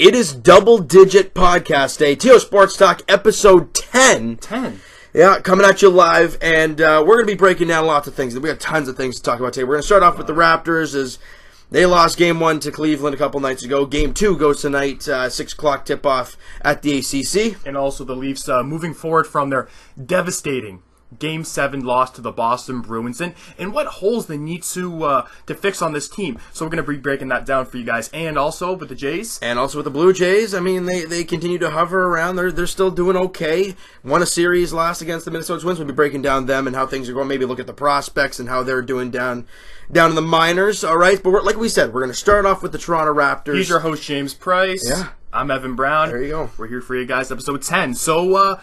It is double-digit podcast day. TO Sports Talk, episode 10. 10. Yeah, coming at you live, and we're going to be breaking down lots of things. We have tons of things to talk about today. We're going to start off with the Raptors, as they lost Game 1 to Cleveland a couple nights ago. Game 2 goes tonight, 6 o'clock tip-off at the ACC. And also the Leafs moving forward from their devastating Game 7 loss to the Boston Bruins, and what holes they need to fix on this team. So we're going to be breaking that down for you guys. And also with the Jays. And also with the Blue Jays. I mean, they continue to hover around. They're still doing okay. Won a series last against the Minnesota Twins. We'll be breaking down them and how things are going. Maybe look at the prospects and how they're doing down in the minors. All right, but like we said, we're going to start off with the Toronto Raptors. He's your host, James Price. Yeah. I'm Evan Brown. There you go. We're here for you guys, episode 10. So,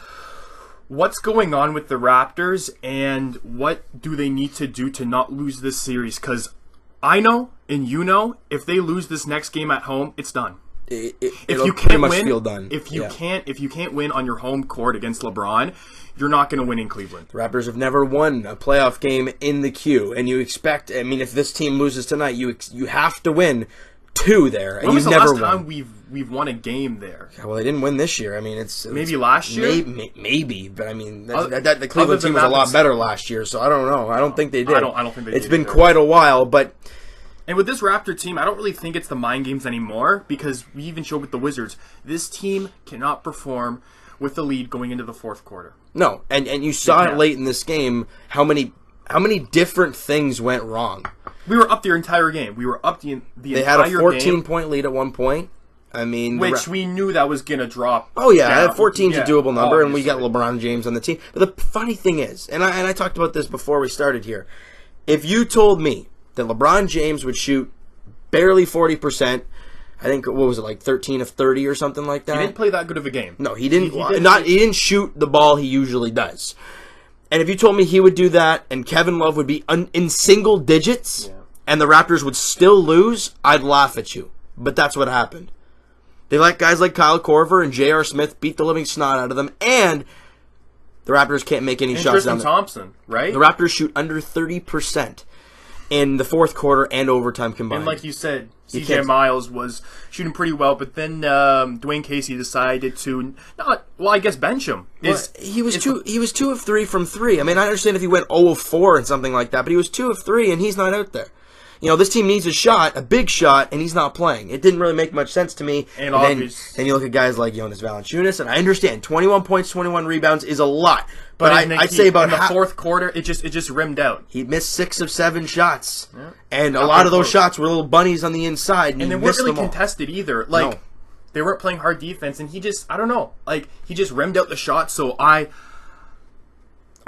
what's going on with the Raptors, and what do they need to do to not lose this series? Because I know, and you know, if they lose this next game at home, it's done. If you can't win, feel done. If you can't win on your home court against LeBron, you're not going to win in Cleveland. The Raptors have never won a playoff game in the Q, and you expect. I mean, if this team loses tonight, you have to win 2 there. When was the last time we've won a game there? Well, they didn't win this year. I mean, it's maybe last year. Maybe, but I mean, the Cleveland team was a lot better last year, so I don't know. I don't think they did. I don't think they did. It's been quite a while, but. And with this Raptor team, I don't really think it's the mind games anymore, because we even showed with the Wizards, this team cannot perform with the lead going into the fourth quarter. No, and you saw it late in this game how many different things went wrong. We were up their entire game. We were up the entire game. They had a 14-point lead at one point. I mean, which we knew that was going to drop. Oh yeah, 14 is a doable number, obviously. And we got LeBron James on the team. But the funny thing is, and I talked about this before we started here, if you told me that LeBron James would shoot barely 40%, I think, what was it, like 13 of 30 or something like that? He didn't play that good of a game. No, he didn't. He didn't shoot the ball he usually does. And if you told me he would do that, and Kevin Love would be in single digits, and the Raptors would still lose, I'd laugh at you. But that's what happened. They let guys like Kyle Korver and J.R. Smith beat the living snot out of them, and the Raptors can't make any shots down there. Thompson, right? The Raptors shoot under 30% in the fourth quarter and overtime combined. And like you said, CJ Miles was shooting pretty well, but then Dwayne Casey decided to bench him. He was 2 of 3 from 3. I mean, I understand if he went 0 of 4 and something like that, but he was 2 of 3 and he's not out there. You know, this team needs a big shot, and he's not playing. It didn't really make much sense to me. And then you look at guys like Jonas Valanciunas, and I understand 21 points, 21 rebounds is a lot. But I'd say about in the fourth quarter, it just rimmed out. He missed 6 of 7 shots, and a lot of those shots were little bunnies on the inside, and they weren't really contested either. Like they weren't playing hard defense, and he just rimmed out the shot. So I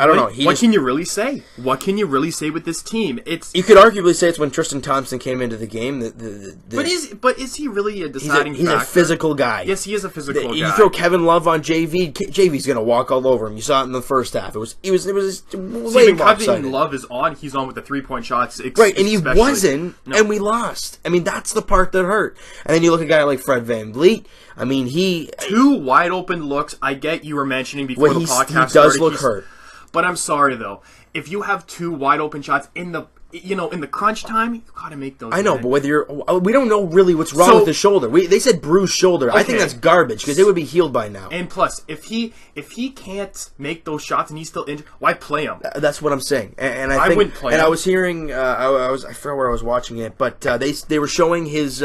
don't know. What can you really say? What can you really say with this team? You could arguably say it's when Tristan Thompson came into the game. But is he really a deciding factor? He's a physical guy. Yes, he is a physical guy. You throw Kevin Love on JV, JV's going to walk all over him. You saw it in the first half. It was way lopsided. Kevin Love is on. He's on with the 3-point shots. Right, and he wasn't, and we lost. I mean, that's the part that hurt. And then you look at a guy like Fred VanVleet. I mean, 2 wide open looks. I get you were mentioning before the podcast he does look hurt. But I'm sorry though. If you have 2 wide open shots in the crunch time, you gotta make those. I know, but we don't know really what's wrong with his shoulder. They said bruised shoulder. Okay. I think that's garbage because it would be healed by now. And plus, if he can't make those shots and he's still injured, why play him? That's what I'm saying. And I wouldn't play him. And I was hearing, I forgot where I was watching it, but they were showing his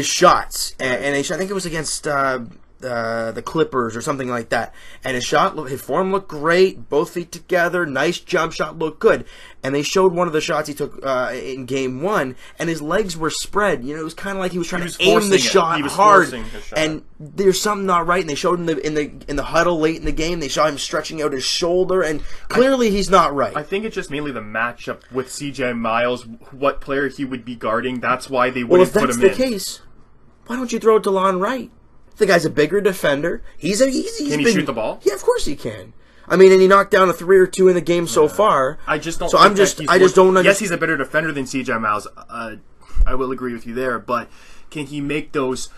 shots, and I think it was against. The Clippers or something like that, and his form looked great, both feet together, nice jump shot, looked good. And they showed one of the shots he took in Game 1, and his legs were spread. You know, it was kind of like he was trying to aim the shot hard, and there's something not right. And they showed in the huddle late in the game, they saw him stretching out his shoulder, and clearly he's not right. I think it's just mainly the matchup with CJ Miles, what player he would be guarding. That's why they wouldn't put him in. Well, if that's the case, why don't you throw it to Lon Wright? The guy's a bigger defender. Can he shoot the ball? Yeah, of course he can. I mean, and he knocked down a 3 or 2 in the game so far. I just don't. So I just don't understand. Yes, he's a better defender than CJ Miles. I will agree with you there, but can he make those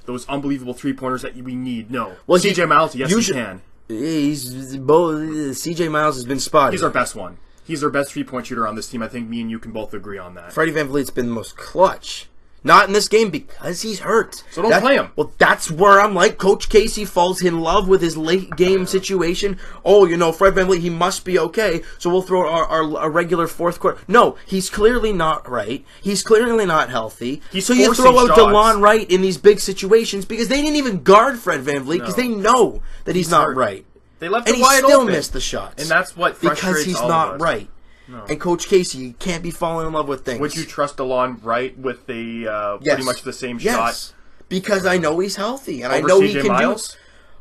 those unbelievable 3-pointers that we need? No. Well, CJ Miles, yes, he can. CJ Miles has been spotty. He's our best one. He's our best 3-point shooter on this team. I think me and you can both agree on that. Freddie VanVleet's been the most clutch. Not in this game because he's hurt. So don't play him. Well, that's where I'm like, Coach Casey falls in love with his late game situation. Oh, Fred VanVleet, he must be okay, so we'll throw our regular fourth quarter. No, he's clearly not right. He's clearly not healthy. So you throw out DeLon Wright in these big situations because they didn't even guard Fred VanVleet because they know that he's not right. They left and it wide he still open. missed the shots. And that's what frustrates because he's all not of us. right. No. And Coach Casey can't be falling in love with things. Would you trust DeLon Wright with the pretty much the same shot? Because I know he's healthy and over I know CJ he can Miles? do.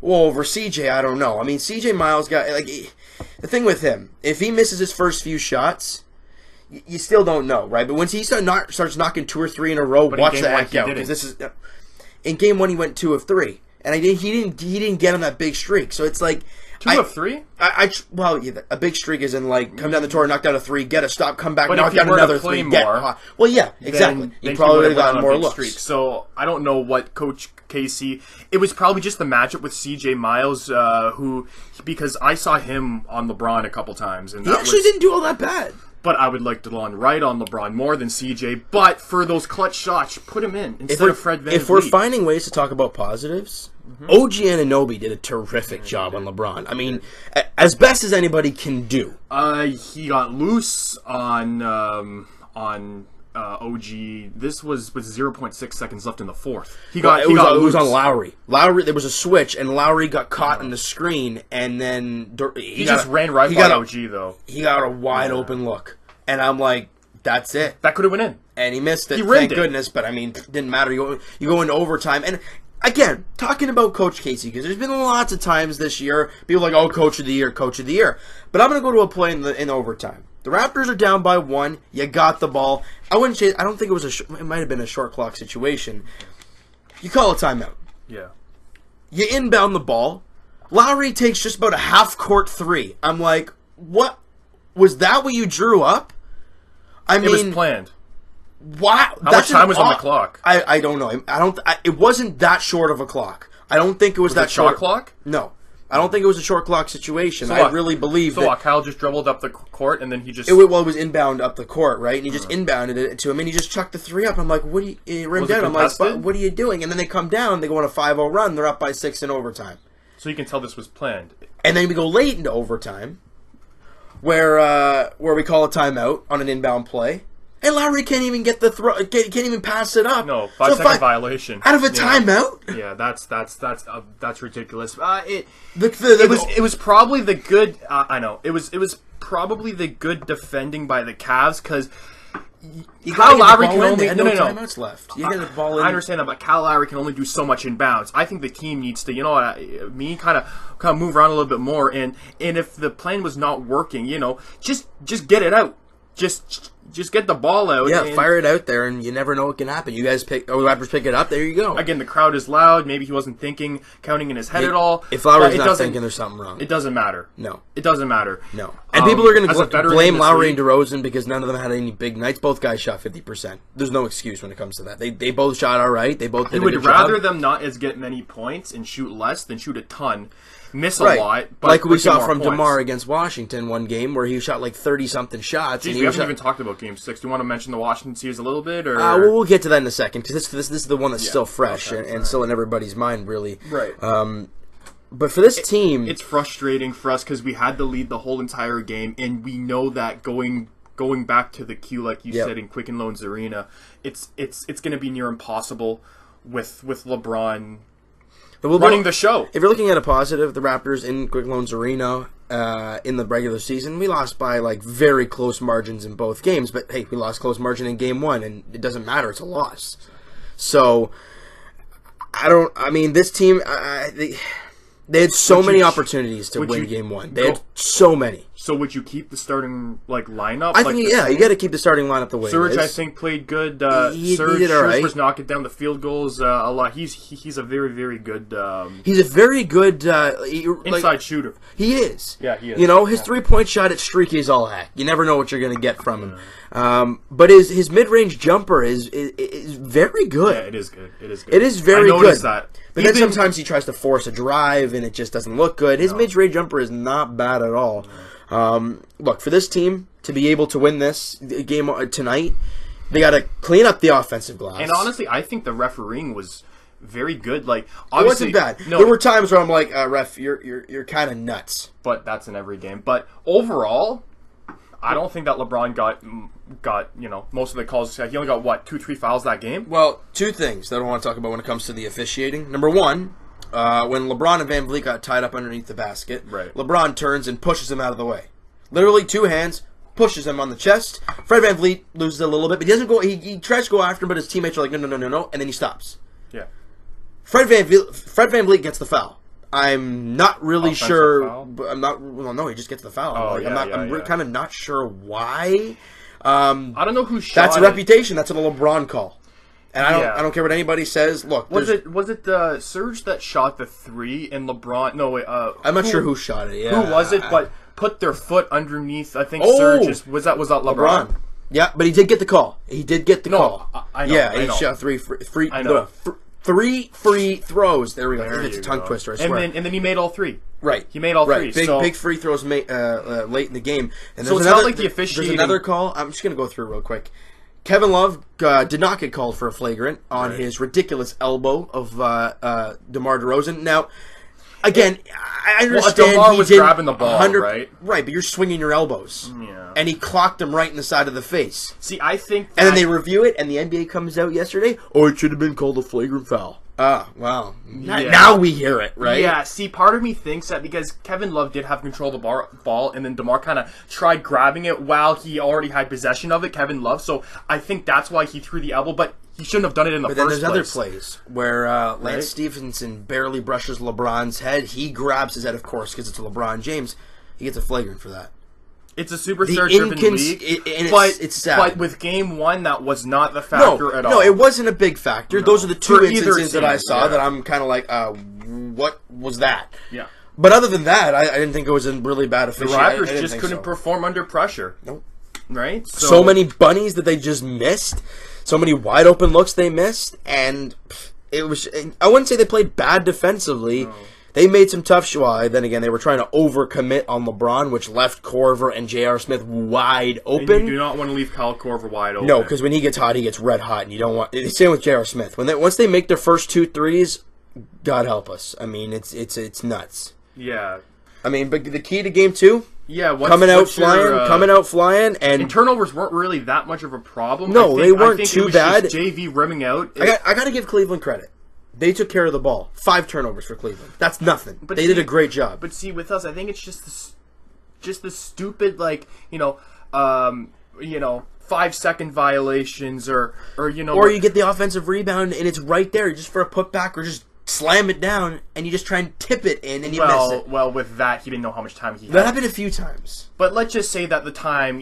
Well, over CJ, I don't know. I mean, CJ Miles got the thing with him. If he misses his first few shots, you still don't know, right? But once he starts knocking 2 or 3 in a row, watch the heck out because this is in game 1 he went 2 of 3, and he didn't get on that big streak. So it's like. 2 of 3? A big streak is in come down the tour, knock down a 3, get a stop, come back, but knock down another 3, get hot. Well, yeah, exactly. He probably would have gotten more looks. Streak. So I don't know what Coach Casey. It was probably just the matchup with CJ Miles, because I saw him on LeBron a couple times, and he actually didn't do all that bad. But I would like DeLon Wright on LeBron more than CJ. But for those clutch shots, put him in instead of Fred VanVleet. If we're finding ways to talk about positives, OG Anunoby did a terrific job on LeBron. I mean, as best as anybody can do. He got loose on OG. This was with 0.6 seconds left in the fourth. It was on Lowry. There was a switch, and Lowry got caught in the screen, and then he just ran right by OG, though. He got a wide open look, and I'm like, that's it. That could have went in. And he missed it, thank goodness, but I mean, it didn't matter. You go into overtime, and again, talking about Coach Casey, because there's been lots of times this year, people are like, oh, Coach of the Year. But I'm going to go to a play in overtime. The Raptors are down by 1. You got the ball. I don't think it was it might have been a short clock situation. You call a timeout. Yeah. You inbound the ball. Lowry takes just about a half-court 3. I'm like, what? Was that what you drew up? I mean, it was planned. Wow. How much time was on the clock? I don't know. It wasn't that short of a clock. I don't think it was that short clock. No. I don't think it was a short clock situation. I really believe that. Kyle just dribbled up the court and then he just. It was inbound up the court, right? And he just inbounded it to him and he just chucked the 3 up. I'm like, what are you rimmed down? I'm like, what are you doing? And then they come down, they go on a 5-0 run, they're up by 6 in overtime. So you can tell this was planned. And then we go late into overtime, where we call a timeout on an inbound play. And Lowry can't even get the throw. Can't even pass it up. No, 5-second violation out of a timeout. Yeah, that's ridiculous. It was probably the good. I know it was probably the good defending by the Cavs because Kyle Lowry can only no timeouts left. You get the ball in. I understand that, but Kyle Lowry can only do so much inbounds. I think the team needs to, kind of move around a little bit more. And if the plan was not working, just get it out. Just get the ball out. Yeah, fire it out there, and you never know what can happen. You guys the Raptors pick it up. There you go. Again, the crowd is loud. Maybe he wasn't counting in his head at all. If Lowry's not thinking, there's something wrong. It doesn't matter. No. It doesn't matter. No. And people are going to blame Lowry and DeRozan because none of them had any big nights. Both guys shot 50%. There's no excuse when it comes to that. They both shot all right. They both did a good job. You would rather them not get many points and shoot less than shoot a ton. Miss a lot, but like we saw from DeMar against Washington one game where he shot like 30-something shots. Jeez, we haven't even talked about Game 6. Do you want to mention the Washington series a little bit? Or we'll get to that in a second because this is the one that's still fresh and still in everybody's mind, really. Right. But for this team, it's frustrating for us because we had the lead the whole entire game, and we know that going back to the queue, like you said, in Quicken Loans Arena, it's going to be near impossible with LeBron. Running the show. If you're looking at a positive, the Raptors in Quick Loans Arena in the regular season, we lost by very close margins in both games. But hey, we lost close margin in Game 1, and it doesn't matter. It's a loss. So this team, they had so many opportunities to win Game 1. They had so many. So would you keep the starting lineup? I think you got to keep the starting lineup the way Serge, it is. I think, played good. He Serge did all right. Was knocking down the field goals a lot. He's a very, very good. He's a very good inside shooter. He is. Yeah, he is. His 3-point shot at streaky as all heck. You never know what you're going to get from him. But his mid-range jumper is very good. Yeah, it is good. It is very good. I noticed that. But then sometimes he tries to force a drive, and it just doesn't look good. His mid-range jumper is not bad at all. Look, for this team to be able to win this game tonight, They got to clean up the offensive glass. And honestly, I think the refereeing was very good. Like, obviously, it wasn't bad. No, there were times where I'm like, ref, you're kind of nuts. But that's in every game. But overall, I don't think that LeBron got most of the calls. He only got, 2-3 fouls that game? Well, two things that I want to talk about when it comes to the officiating. Number one, when LeBron and Van Vliet got tied up underneath the basket, right. LeBron turns and pushes him out of the way. Literally 2 hands, pushes him on the chest. Fred Van Vliet loses a little bit, but he doesn't go. He tries to go after him, but his teammates are like, no, and then he stops. Yeah. Fred Van Vliet gets the foul. I'm not really Offensive sure. foul? But I'm not. Well, no, he just gets the foul. I'm kind of not sure why. I don't know who shot. That's a reputation. That's a LeBron call. And I don't care what anybody says. Look, was it Serge that shot the 3 and LeBron? No, wait. I'm not sure who shot it. Yeah, who was it? But put their foot underneath. I think Serge was that LeBron? Yeah, but he did get the call. He did get the call. I know. Yeah, he shot 3 free. I know. 3 free throws. There we go. It's a tongue twister, I swear. And then he made all 3. Right. He made all 3. Big free throws late in the game. And so it's not like the officiating. There's another call. I'm just going to go through real quick. Kevin Love did not get called for a flagrant on his ridiculous elbow of DeMar DeRozan. Now, again, I understand DeMar was grabbing the ball, right? Right, but you're swinging your elbows. Yeah. And he clocked him right in the side of the face. See, I think and then they review it, and the NBA comes out yesterday, it should have been called a flagrant foul. Wow. Now we hear it, right? Yeah, see, part of me thinks that because Kevin Love did have control of the ball, and then DeMar kind of tried grabbing it while he already had possession of it, Kevin Love, so I think that's why he threw the elbow, but he shouldn't have done it in the first place. But then there's other plays where Lance Stephenson barely brushes LeBron's head. He grabs his head, of course, because it's LeBron James. He gets a flagrant for that. It's a superstar-driven league, it's sad. But with Game 1, that was not the factor at all. No, it wasn't a big factor. No. Those are the 2 instances that I saw that I'm kind of like, what was that? Yeah. But other than that, I didn't think it was a really bad official. The Raptors just couldn't perform under pressure. Nope. Right? So many bunnies that they just missed. So many wide open looks they missed. And it was, I wouldn't say they played bad defensively. No. They made some tough shots. Then again, they were trying to overcommit on LeBron, which left Korver and J.R. Smith wide open. And you do not want to leave Kyle Korver wide open. No, because when he gets hot, he gets red hot, and you don't want. Same with J.R. Smith. Once they make their first 2 threes, God help us. I mean, it's nuts. Yeah. I mean, but the key to Game 2. Yeah, coming out flying, and turnovers weren't really that much of a problem. No, they weren't too bad. JV rimming out. I got to give Cleveland credit. They took care of the ball. 5 turnovers for Cleveland. That's nothing. But they did a great job. But see, with us, I think it's just the stupid 5-second violations or you get the offensive rebound and it's right there just for a putback or just slam it down and you just try and tip it in and you miss it. Well, with that, he didn't know how much time he had. That happened a few times. But let's just say that the time,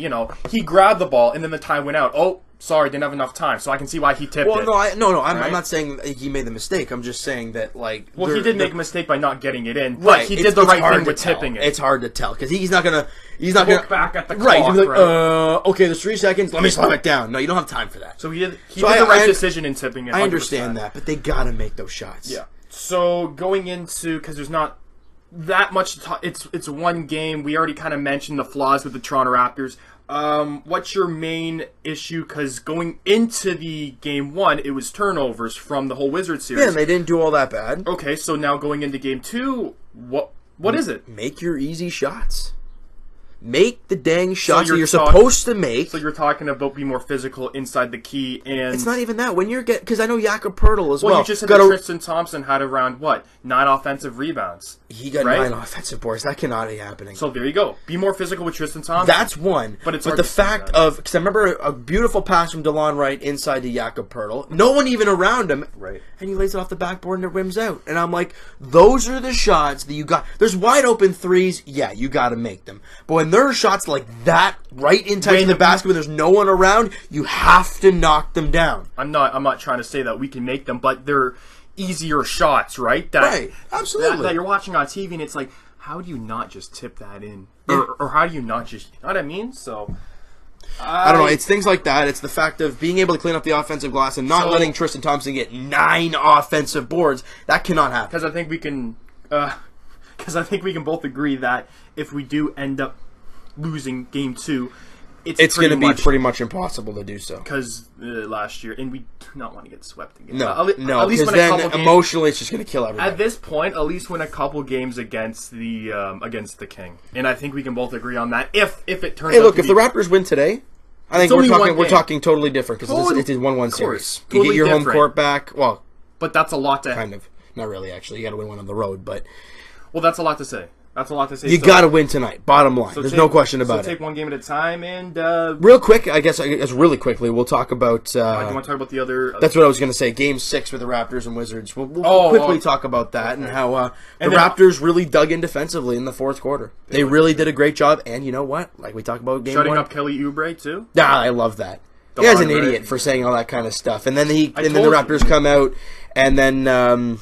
he grabbed the ball and then the time went out. Oh, sorry, didn't have enough time, so I can see why he tipped it. I'm not saying he made the mistake. I'm just saying that, he did make a mistake by not getting it in, but he did the right thing with tipping it. It's hard to tell, because he's not gonna look back at the clock, right? He's like, okay, there's 3 seconds, let me slam it down. No, you don't have time for that. So he did the right decision in tipping it. 100%. I understand that, but they gotta make those shots. Yeah. So going into, because there's not that much to talk, it's one game. We already kind of mentioned the flaws with the Toronto Raptors. What's your main issue? Because going into the Game 1, it was turnovers from the whole Wizards series. Yeah, and they didn't do all that bad. Okay, so now going into Game 2, what is it? Make your easy shots. Make the dang shots that you're supposed to make. So you're talking about be more physical inside the key, and it's not even that. When you're because I know Jakob Poeltl as well. You just said that Tristan Thompson had around 9 offensive rebounds. He got 9 offensive boards. That cannot be happening. So there you go. Be more physical with Tristan Thompson. That's one. But the fact of because I remember a beautiful pass from DeLon Wright inside to Jakob Poeltl. No one even around him. Right. And he lays it off the backboard and it rims out. And I'm like, those are the shots that you got. There's wide open threes. Yeah, you got to make them. But when there are shots like that right in touch the basket when there's no one around, you have to knock them down. I'm not trying to say that we can make them, but they're easier shots, right? Right, absolutely. That you're watching on TV and it's like, how do you not just tip that in? Or how do you not just, you know what I mean? So I don't know. It's things like that. It's the fact of being able to clean up the offensive glass and not letting Tristan Thompson get 9 offensive boards. That cannot happen. Because I think we can both agree that if we do end up losing Game 2, it's going to be pretty much impossible to do so. Because last year, and we do not want to get swept again. No, because then emotionally it's just going to kill everybody. At this point, at least win a couple games against the King. And I think we can both agree on that. If it turns out if the Raptors win today, I think we're talking totally different because it's a 1-1 series. You get your home court back. Well, but that's a lot to... Kind of. Not really, actually. You got to win one on the road, but... Well, that's a lot to say. You got to win tonight. Bottom line. There's no question about it. So take one game at a time and... Real quick, I guess really quickly, we'll talk about... do you want to talk about the other... That's what I was going to say. Game 6 with the Raptors and Wizards. We'll quickly talk about that and how the Raptors really dug in defensively in the fourth quarter. They really did a great job. And you know what? Like we talked about game 1. Shutting up Kelly Oubre, too? Yeah, I love that. The guy's an idiot for saying all that kind of stuff. And then the Raptors come out and then...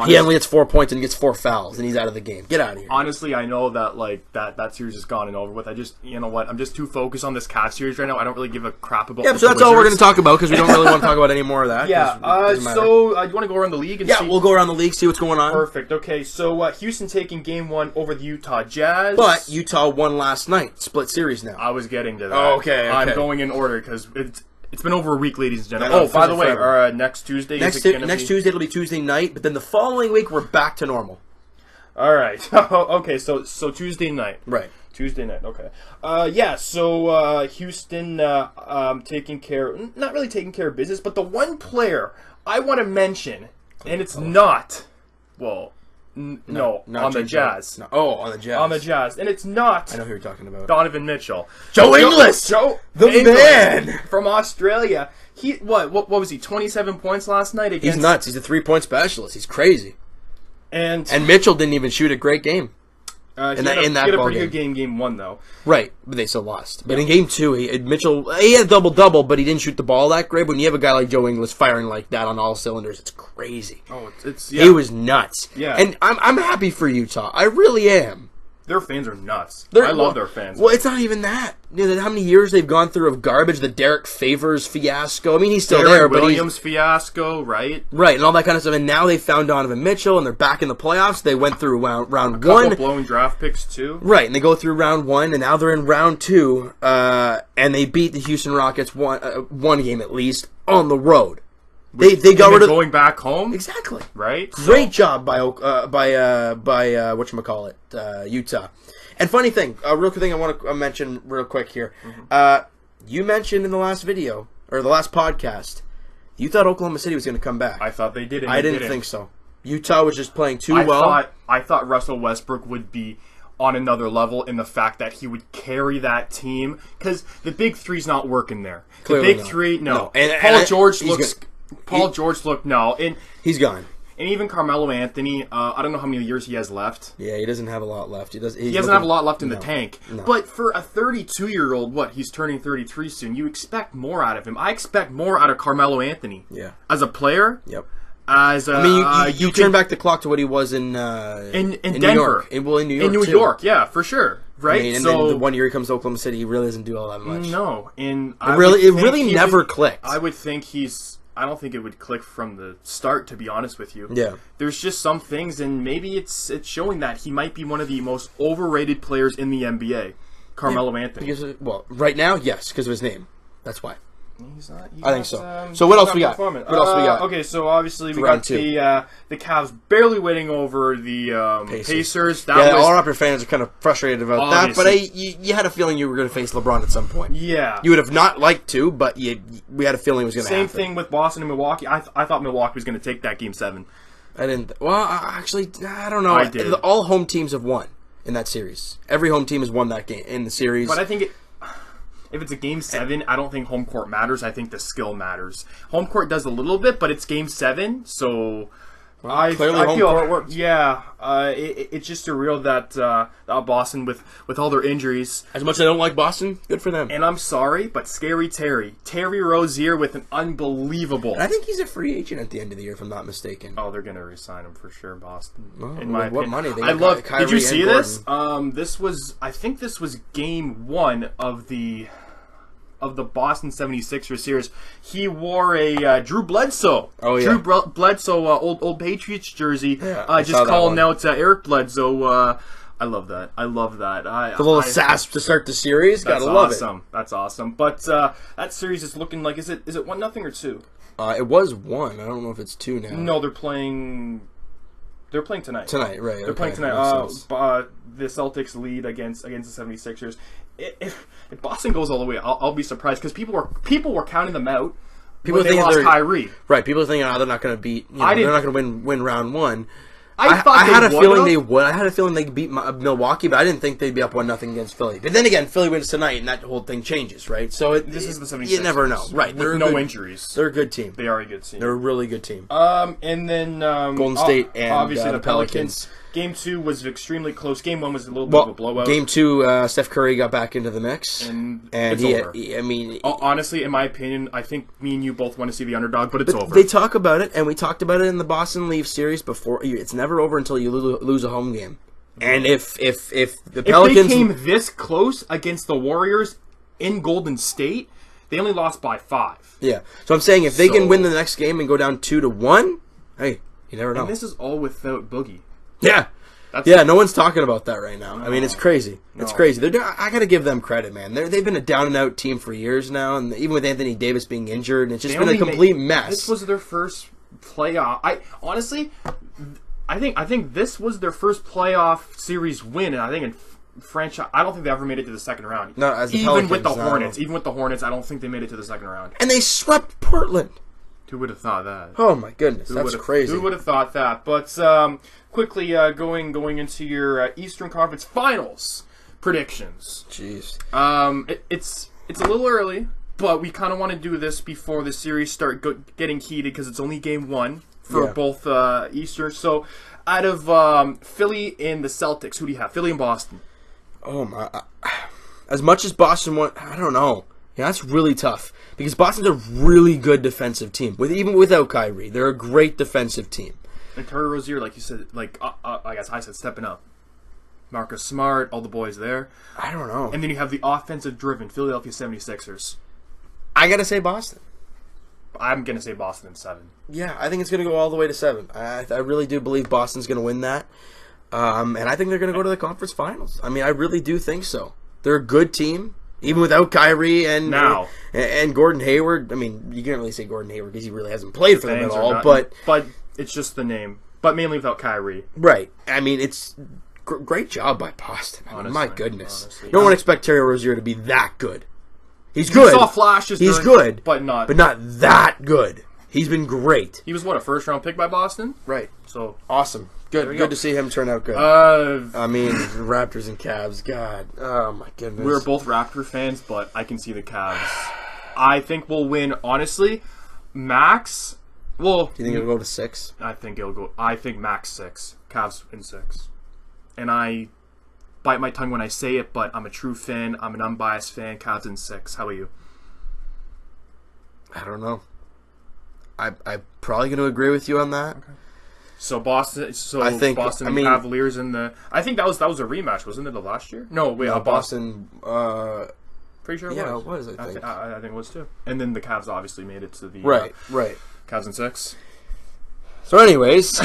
He only gets 4 points and gets 4 fouls, and he's out of the game. Get out of here. Honestly, I know that that series is gone and over with. You know what? I'm just too focused on this Cavs series right now. I don't really give a crap about. Yeah, so that's all we're going to talk about because we don't really want to talk about any more of that. Yeah. So you want to go around the league? And we'll go around the league, see what's going on. Perfect. Okay. So Houston taking Game 1 over the Utah Jazz, but Utah won last night. Split series now. I was getting to that. Oh, okay. I'm going in order because it's been over a week, ladies and gentlemen. Oh, by the way, next Tuesday. Next Tuesday it'll be Tuesday night, but then the following week we're back to normal. All right. Okay. So Tuesday night. Right. Tuesday night. Okay. So Houston taking care, not really taking care of business, but the one player I want to mention, and it's not, well. No, on the Jazz. No. Oh, on the Jazz. On the Jazz. And it's not... I know who you're talking about. Donovan Mitchell. Joe Ingles! The man! From Australia. What was he, 27 points last night against... He's nuts. He's a 3-point specialist. He's crazy. And Mitchell didn't even shoot a great game. He had a pretty good game 1, though. Right, but they still lost. But in game 2, Mitchell, he had a double-double, but he didn't shoot the ball that great. But when you have a guy like Joe Ingles firing like that on all cylinders, it's crazy. Oh, He was nuts. Yeah. And I'm happy for Utah. I really am. Their fans are nuts. I love their fans. Well, it's not even that. You know, how many years they've gone through of garbage, the Derek Favors fiasco. I mean, he's still there, but Williams fiasco, right? Right, and all that kind of stuff. And now they found Donovan Mitchell, and they're back in the playoffs. They went through round one. A couple blowing draft picks, too. Right, and they go through round 1, and now they're in round 2, and they beat the Houston Rockets one game at least on the road. They got rid of going back home. Exactly. Right. Great job by whatchamacallit, Utah. And funny thing, real quick thing I want to mention real quick here. Mm-hmm. You mentioned in the last video or the last podcast, you thought Oklahoma City was going to come back. I thought they did. I didn't think so. Utah was just playing too well. I thought Russell Westbrook would be on another level in the fact that he would carry that team because the big three's not working there. Clearly the big not. Three, no. And Paul George looked no, and he's gone. And even Carmelo Anthony, I don't know how many years he has left. Yeah, he doesn't have a lot left. He doesn't have a lot left in the tank. No. But for a 32-year-old, he's turning 33 soon. You expect more out of him. I expect more out of Carmelo Anthony. Yeah. As a player. Yep. You turn back the clock to what he was in Denver. New York. In New York, yeah, for sure. Right. I mean, and then the 1 year he comes to Oklahoma City, he really doesn't do all that much. No, and it really never clicked. I would think I don't think it would click from the start, to be honest with you. Yeah. There's just some things, and maybe it's showing that he might be one of the most overrated players in the NBA, Carmelo Anthony. Because, right now, yes, because of his name. That's why. I think so. So what else we got? Okay, so obviously we got the Cavs barely winning over the Pacers. All Raptor fans are kind of frustrated about that, but you had a feeling you were going to face LeBron at some point. Yeah. You would have not liked to, but we had a feeling it was going to happen. Same thing with Boston and Milwaukee. I thought Milwaukee was going to take that Game 7. I didn't. Well, actually, I don't know. I did. All home teams have won in that series. Every home team has won that game in the series. But I think if it's a Game 7, I don't think home court matters. I think the skill matters. Home court does a little bit, but it's Game 7, so clearly home court works. Yeah, it's just surreal that Boston, with all their injuries. As much as I don't like Boston, good for them. And I'm sorry, but Scary Terry Rozier with an unbelievable. And I think he's a free agent at the end of the year, if I'm not mistaken. Oh, they're going to re-sign him for sure, Boston. Well, in my what opinion. money? Did you see this? I think this was Game 1 of the Boston 76ers series. He wore a Drew Bledsoe. Oh, yeah. Drew Bledsoe, old Patriots jersey. Yeah, just calling out Eric Bledsoe I love that. I love that. The little sass to start the series. Gotta love it. That's awesome. But that series is looking like is it 1-0 or 2? It was 1. I don't know if it's 2 now. No, they're playing tonight. Tonight, right. They're playing tonight. The Celtics lead against the 76ers. If Boston goes all the way, I'll be surprised because people were counting them out. People when they lost Kyrie. Right. People are thinking, they're not going to beat. They're not going to win round 1. I had a feeling they would. I had a feeling they could beat Milwaukee, but I didn't think they'd be up 1-0 against Philly. But then again, Philly wins tonight, and that whole thing changes, right? So this is the 76ers. You never know, right? With no injuries. They're a good team. They are a good team. They're a really good team. And then Golden State and obviously the Pelicans. Game 2 was extremely close. Game 1 was a little bit of a blowout. Game 2, Steph Curry got back into the mix, and it's over. Honestly, in my opinion, I think me and you both want to see the underdog, but it's over. They talk about it, and we talked about it in the Boston Leafs series before. It's never over until you lose a home game. And if the Pelicans, if they came this close against the Warriors in Golden State, they only lost by 5. Yeah, so I'm saying if they can win the next game and go down 2-1, hey, you never know. And this is all without Boogie. Yeah. No one's talking about that right now. No. I mean, it's crazy. It's crazy. I got to give them credit, man. They've been a down-and-out team for years now, and even with Anthony Davis being injured, it's just been a complete mess. This was their first playoff. I think this was their first playoff series win, and I think in franchise, I don't think they ever made it to the second round. No, as the even Pelicans, with the Hornets, even with the Hornets, I don't think they made it to the second round. And they swept Portland. Who would have thought that? Oh my goodness, that's crazy. Who would have thought that? But quickly going into your Eastern Conference Finals predictions. Jeez. It's a little early, but we kind of want to do this before the series start getting heated because it's only game 1 for both Eastern. So out of Philly and the Celtics, who do you have? Philly and Boston. Oh my! As much as Boston won, I don't know. Yeah, that's really tough because Boston's a really good defensive team. Even without Kyrie, they're a great defensive team. And Terry Rozier, like you said, I guess I said stepping up. Marcus Smart, all the boys there. I don't know. And then you have the offensive-driven Philadelphia 76ers. I gotta say Boston. I'm gonna say Boston in 7. Yeah, I think it's gonna go all the way to 7. I really do believe Boston's gonna win that, and I think they're gonna go to the conference finals. I mean, I really do think so. They're a good team. Even without Kyrie and Gordon Hayward, I mean, you can't really say Gordon Hayward because he really hasn't played for them at all. But it's just the name. But mainly without Kyrie. Right. I mean, it's great job by Boston. Honestly, my goodness. Honestly. You don't expect Terry Rozier to be that good. He's good. You saw flashes. He's good. But not that good. He's been great. He was, a first-round pick by Boston? Right. So awesome. Good to see him turn out good. I mean, Raptors and Cavs. God. Oh, my goodness. We're both Raptor fans, but I can see the Cavs. I think we'll win, honestly. Max... Well, do you think it'll go to 6? I think max 6. Cavs in 6. And I bite my tongue when I say it, but I'm a true fan. I'm an unbiased fan. Cavs in 6. How about you? I don't know. I'm probably going to agree with you on that. Okay. So Boston. Boston and Cavaliers in the. I think that was a rematch, wasn't it? The last year? No, wait. Boston. Pretty sure it was. Yeah, it was. I think. I think it was too. And then the Cavs obviously made it to the. Right. Cavs in 6. So, anyways,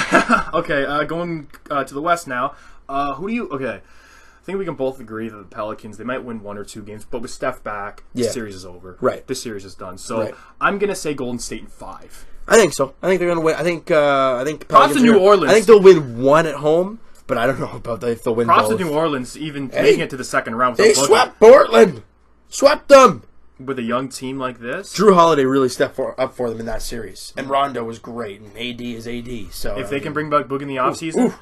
okay. Going to the West now. Who do you? Okay. I think we can both agree that the Pelicans, they might win 1 or 2 games, but with Steph back, the series is over. Right. This series is done. So I'm gonna say Golden State in 5. I think so. I think they're gonna win. I think Props to New Orleans. I think they'll win 1 at home, but I don't know about if they'll win Props both. To New Orleans, even making it to the second round. They swept Portland. Swept them. With a young team like this, Drew Holiday really stepped up for them in that series, and Rondo was great, and AD is AD. So if they can bring back Boog in the offseason,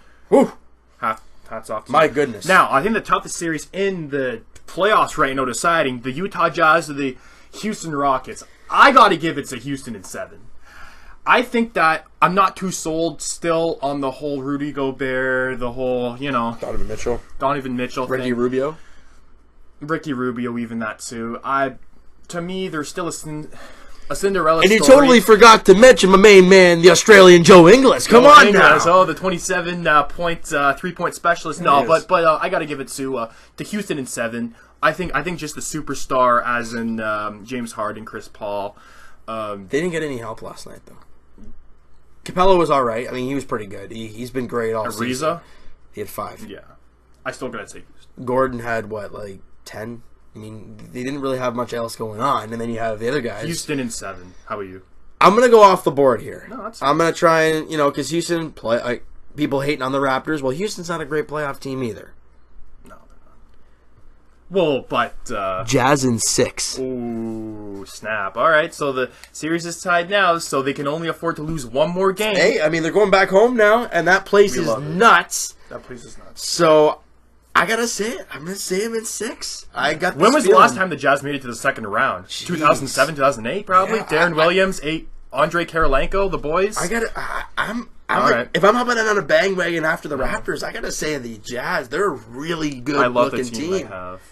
hats off to my them. Goodness. Now, I think the toughest series in the playoffs right now, deciding the Utah Jazz or the Houston Rockets. I got to give it to Houston in 7. I think that I'm not too sold still on the whole Rudy Gobert, the whole Donovan Mitchell, Ricky Rubio, even that too. To me, there's still a Cinderella and you story. totally forgot to mention my main man, the Australian Joe Ingles. Come on now. Oh, the 27-point 3-point specialist. No, but I got to give it to Houston in 7. I think just the superstar, as in James Harden, Chris Paul. They didn't get any help last night though. Capella was all right. I mean, he was pretty good. He's been great all season. Ariza? He had 5. Yeah. I still gotta say Houston. Gordon had what, like 10? I mean, they didn't really have much else going on, and then you have the other guys. Houston in 7. How about you? I'm gonna go off the board here. No, that's I'm gonna try and because Houston play. People hating on the Raptors. Well, Houston's not a great playoff team either. No, they're not. Well, but Jazz in 6. Ooh, snap! All right, so the series is tied now, so they can only afford to lose one more game. Hey, I mean they're going back home now, and that place is nuts. That place is nuts. So I gotta say it. I'm gonna say him in 6. I got. When was the last time the Jazz made it to the second round? Jeez. 2007, 2008, probably. Yeah, Darren Williams, Andre Karolinko, the boys. I gotta. I'm All right. If I'm hopping on a bandwagon after the Raptors, I gotta say the Jazz. They're a really good looking team.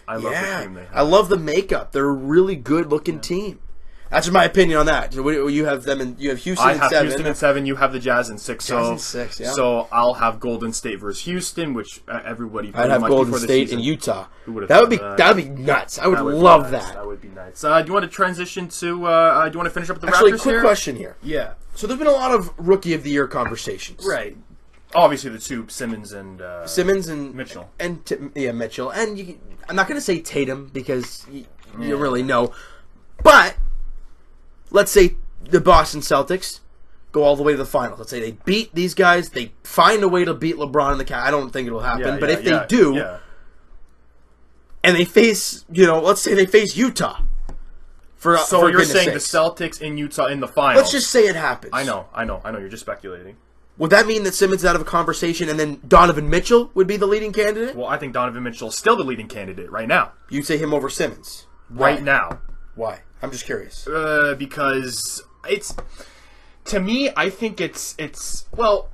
I love the team they have. I love the makeup. They're a really good looking team. That's my opinion on that. You have them and you have Houston. I in have 7. Houston in 7. You have the Jazz in 6. Jazz in 6. Yeah. So I'll have Golden State versus Houston, which everybody. I'd have Golden State and Utah. That'd be nuts. I would love that. That would be nice. Do you want to transition to? Do you want to finish up with the Raptors? Raptors Quick here? question here. Yeah. So there's been a lot of Rookie of the Year conversations. Right. Obviously, the two Simmons and Mitchell Mitchell. And I'm not going to say Tatum because you don't really know, but let's say the Boston Celtics go all the way to the finals. Let's say they beat these guys, they find a way to beat LeBron and the Cavs. I don't think it'll happen, but if they do, and they face, let's say they face Utah. So you're saying the Celtics in Utah in the finals? Let's just say it happens. I know. You're just speculating. Would that mean that Simmons is out of a conversation and then Donovan Mitchell would be the leading candidate? Well, I think Donovan Mitchell is still the leading candidate right now. You'd say him over Simmons? Right now. Why? I'm just curious. Because to me, I think it's well,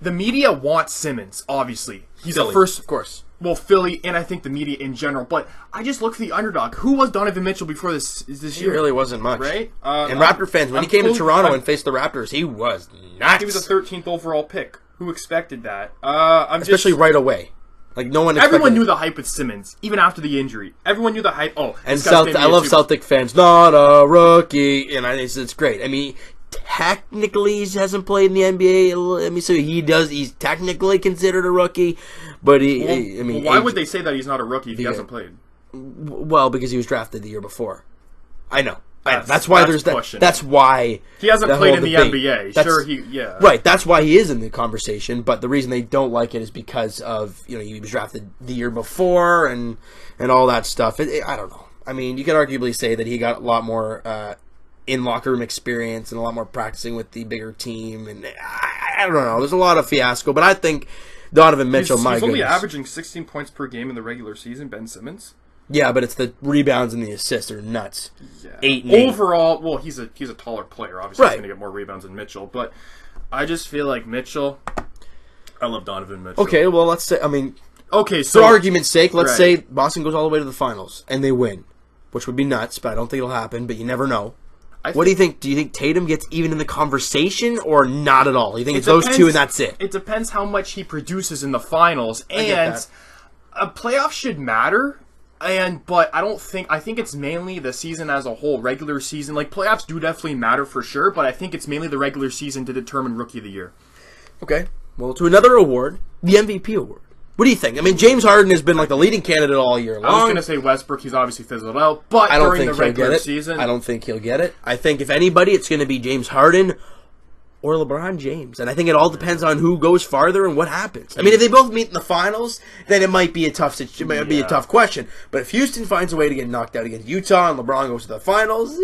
the media wants Simmons, obviously. He's Philly, the first, of course. Well, Philly, and I think the media in general. But I just look for the underdog. Who was Donovan Mitchell before this year? He really wasn't much. Right? And Raptor fans, when he came to Toronto and faced the Raptors, he was nuts. He was a 13th overall pick. Who expected that? Especially right away. Like, no one expected. Everyone knew the hype with Simmons, even after the injury. Everyone knew the hype. Oh, and I love Celtic fans. Not a rookie. And it's great. I mean, technically he hasn't played in the NBA. I mean, so he's technically considered a rookie, but why would they say that he's not a rookie if he hasn't played? Well, because he was drafted the year before. I know. That's why there's that. That's why he hasn't played in the NBA. Right. That's why he is in the conversation. But the reason they don't like it is because of he was drafted the year before and all that stuff. I don't know. I mean, you could arguably say that he got a lot more in locker room experience and a lot more practicing with the bigger team. And I don't know. There's a lot of fiasco, but I think Donovan Mitchell. He's only averaging 16 points per game in the regular season. Ben Simmons. Yeah, but it's the rebounds and the assists are nuts. Yeah. 8 and 8. Overall, well, he's a taller player. Obviously, he's going to get more rebounds than Mitchell. But I just feel like Mitchell. I love Donovan Mitchell. Okay, well, let's say. I mean, okay, so for argument's sake, let's say Boston goes all the way to the finals and they win, which would be nuts. But I don't think it'll happen. But you never know. What do you think? Do you think Tatum gets even in the conversation or not at all? You think it's those two and that's it? It depends how much he produces in the finals, and a playoff should matter. But I think it's mainly the season as a whole, regular season. Like, playoffs do definitely matter for sure, but I think it's mainly the regular season to determine Rookie of the Year. Okay. Well, to another award, the MVP award. What do you think? I mean, James Harden has been like the leading candidate all year long. I was going to say Westbrook. He's obviously fizzled out, but during the regular season, I don't think he'll get it. I think if anybody, it's going to be James Harden or LeBron James. And I think it all depends on who goes farther and what happens. I mean, if they both meet in the finals, then it might be a tough be a tough question. But if Houston finds a way to get knocked out against Utah and LeBron goes to the finals,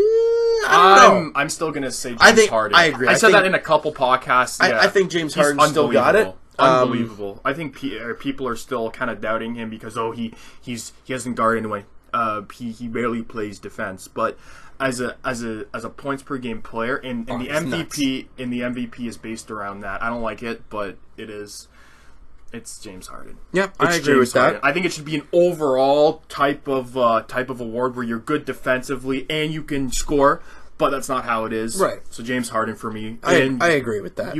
I don't know. I'm still going to say James Harden. I agree. I said that in a couple podcasts. Yeah. I think James Harden still got it. Unbelievable. I think people are still kind of doubting him because he hasn't guarded anyway. He barely plays defense, but as a points per game player and the MVP is based around that. I don't like it, but it is. It's James Harden. Yeah, I agree with that. I think it should be an overall type of award where you're good defensively and you can score. But that's not how it is. Right. So James Harden for me. I agree with that.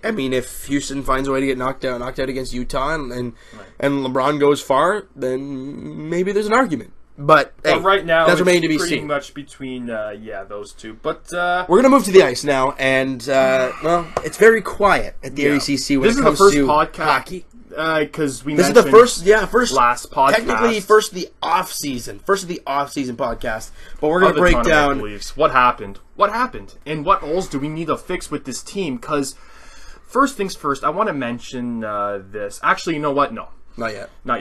I mean, if Houston finds a way to get knocked out against Utah, and LeBron goes far, then maybe there's an argument. But right now, that's remaining to be pretty seen. Much between those two. But we're gonna move to the ice now, and it's very quiet at the ACC when it comes to hockey. because we this mentioned is the first last podcast. Technically, first of the off season podcast. But we're going to break down what happened, and what holes do we need to fix with this team. Because first things first, I want to mention this. Actually, you know what? No, not yet. I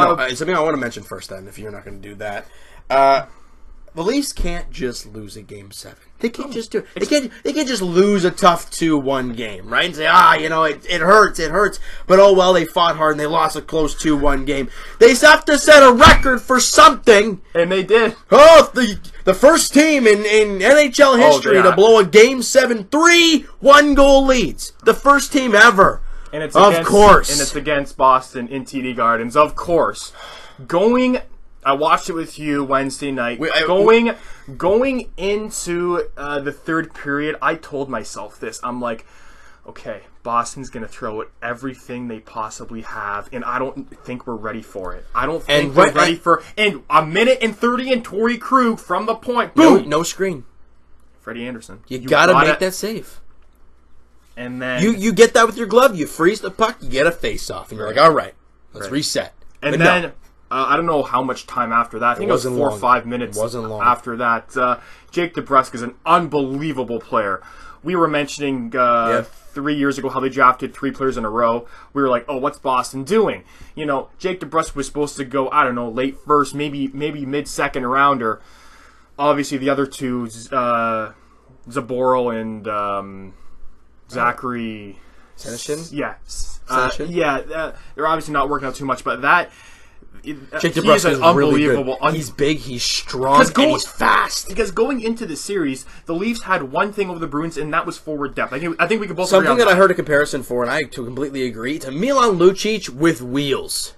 know. It's something I want to mention first. Then, if you're not going to do that, the Leafs can't just lose a Game 7. They can't just do it. They can't just lose a tough 2-1 game, right? And say, it hurts. But oh well, they fought hard and they lost a close 2-1 game. They have to set a record for something. And they did. Oh, the first team in NHL history to blow a Game 7 3 1-goal leads. The first team ever. And it's against Boston in TD Gardens, of course. I watched it with you Wednesday night. Going into the third period, I told myself this. I'm like, okay, Boston's going to throw it everything they possibly have, and I don't think we're ready for it. I don't think we're ready for... And a minute and 30 and Torrey Krug from the point. Boom! No screen. Freddie Anderson. You got to make that save. And then... You get that with your glove. You freeze the puck. You get a face-off. And you're like, all right, let's reset. And then... I don't know how much time after that. I think it was 4 or 5 minutes after that. Jake DeBrusk is an unbelievable player. We were mentioning 3 years ago how they drafted 3 players in a row. We were like, oh, what's Boston doing? You know, Jake DeBrusk was supposed to go, I don't know, late first, maybe mid-second rounder. Obviously, the other two, Zaboral and Zachary... Senyshyn? Yeah. They're obviously not working out too much, but that... Jake DeBrusk is unbelievable. Really he's big, he's strong, and he's fast. Because going into the series, the Leafs had one thing over the Bruins, and that was forward depth. I think we could both agree on that. I heard a comparison for, and I completely agree, to Milan Lucic with wheels.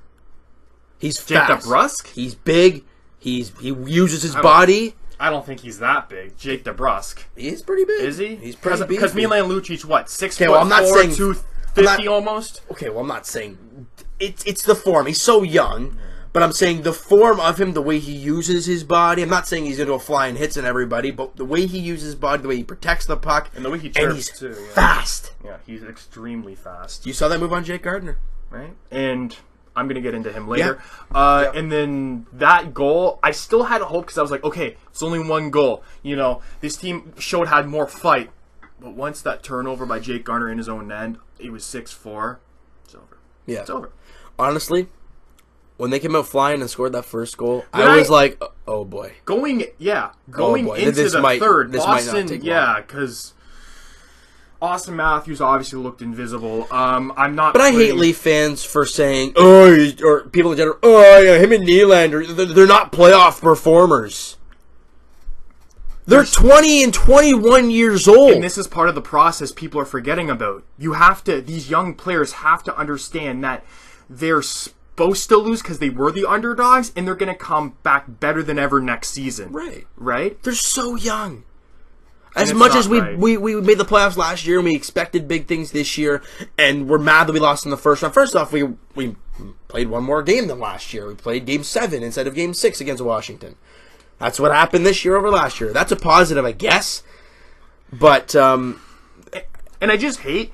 He's fast. Jake DeBrusk? He's big. He uses his body. I don't think he's that big. Jake DeBrusk. He's pretty big. Is he? He's pretty big. Because Milan Lucic, what, 6'4", well, I'm not saying, 250 almost? Okay, well, I'm not saying... It's the form. He's so young... But I'm saying the form of him, the way he uses his body. I'm not saying he's going to go flying hits and everybody, but the way he uses his body, the way he protects the puck, and the way he chirps too. Yeah. Fast. Yeah, he's extremely fast. You saw that move on Jake Gardiner, right? And I'm going to get into him later. Yeah. And then that goal, I still had hope because I was like, okay, it's only one goal. You know, this team had more fight, but once that turnover by Jake Gardiner in his own end, it was 6-4. It's over. Yeah, it's over. Honestly. When they came out flying and scored that first goal, I was like, "Oh boy!" Going into the third, Boston, because Auston Matthews obviously looked invisible. I'm not, but I hate Leaf fans for saying, "Oh," or people in general, "Oh, yeah, him and Nylander, they're not playoff performers." They're 20 and 21 years old, and this is part of the process people are forgetting about. These young players have to understand that they're supposed to lose because they were the underdogs, and they're going to come back better than ever next season. Right? They're so young. As much as we made the playoffs last year and we expected big things this year, and we're mad that we lost in the first round. First off, we played one more game than last year. We played Game 7 instead of Game 6 against Washington. That's what happened this year over last year. That's a positive, I guess. But and I just hate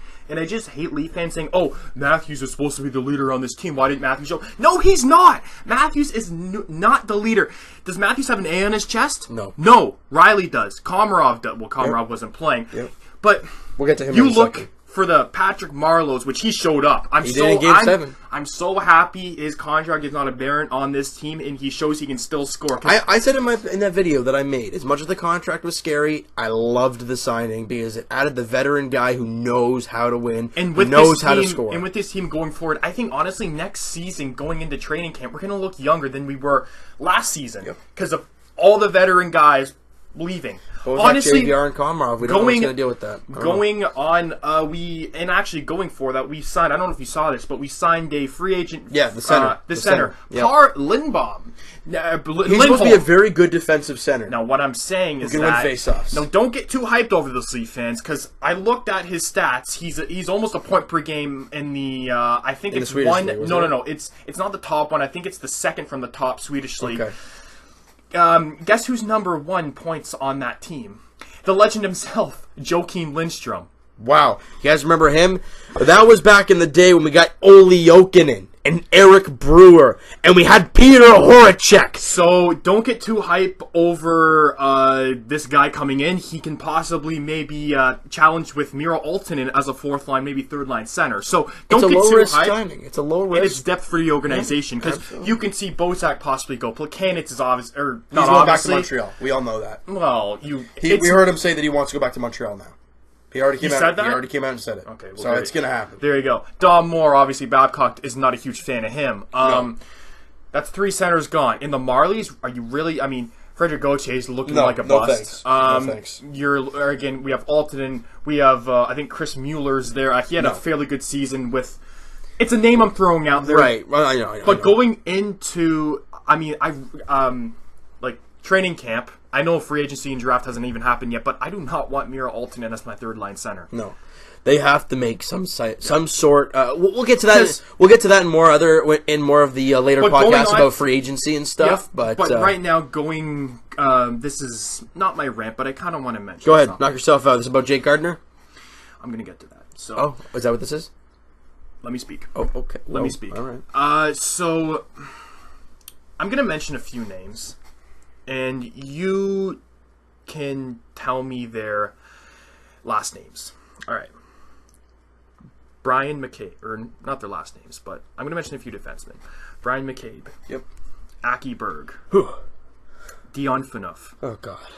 Leaf fans saying, "Oh, Matthews is supposed to be the leader on this team. Why didn't Matthews show?" No, he's not. Matthews is not the leader. Does Matthews have an A on his chest? No. Riley does. Komarov does. Well, Komarov wasn't playing. Yep. But we'll get to him in a second. For the Patrick Marleaus, which he showed up. He did in Game 7. I'm so happy his contract is not a Baron on this team, and he shows he can still score. I said in that video that I made, as much as the contract was scary, I loved the signing because it added the veteran guy who knows how to win and knows how to score. And with this team going forward, I think honestly next season going into training camp, we're going to look younger than we were last season because of all the veteran guys leaving. Honestly, JVR and Komarov, we don't know what's going to deal with that. Going for that, we signed, I don't know if you saw this, but we signed a free agent. Yeah, the center. The center. Par Lindbaum. He's supposed to be a very good defensive center. Now, what I'm saying is that... win face-offs. No, don't get too hyped over the Leaf fans, because I looked at his stats. He's almost a point per game in the... I think it's one... No. It's not the top one. I think it's the second from the top Swedish league. Okay. Guess who's number 1 points on that team? The legend himself, Joakim Lindstrom. Wow. You guys remember him? That was back in the day when we got Olli Jokinen and Eric Brewer, and we had Peter Horacek. So don't get too hype over this guy coming in. He can possibly maybe challenge with Miro Aaltonen as a fourth line, maybe third line center. So don't get too hype. Signing. It's a low risk. And it's depth for the organization because you can see Bozak possibly go. Placanitz is obvious, or he's going back to Montreal. We all know that. Well, we heard him say that he wants to go back to Montreal now. He already came out and said it. Okay, well, so it's going to happen. There you go. Dom Moore, obviously, Babcock is not a huge fan of him. No. That's 3 centers gone. In the Marlies, are you really... I mean, Frederick Gauthier is looking like a bust. No thanks. Again, we have Aaltonen. We have, I think, Chris Mueller's there. He had a fairly good season with... It's a name I'm throwing out there. Right. Well, I know. But going into... I mean, training camp... I know free agency and draft hasn't even happened yet, but I do not want Miro Aaltonen as my third line center. No, they have to make some sort. We'll get to that. We'll get to that in more of the later podcasts about free agency and stuff. Yeah, but right now, this is not my rant, but I kind of want to mention. Go ahead, knock yourself out. This is about Jake Gardiner. I'm going to get to that. So, is that what this is? Let me speak. Oh, okay. Let me speak. All right. So I'm going to mention a few names. And you can tell me their last names. All right. Brian McCabe, or not their last names, but I'm going to mention a few defensemen. Brian McCabe. Yep. Aki Berg. Dion Phaneuf. Oh, God.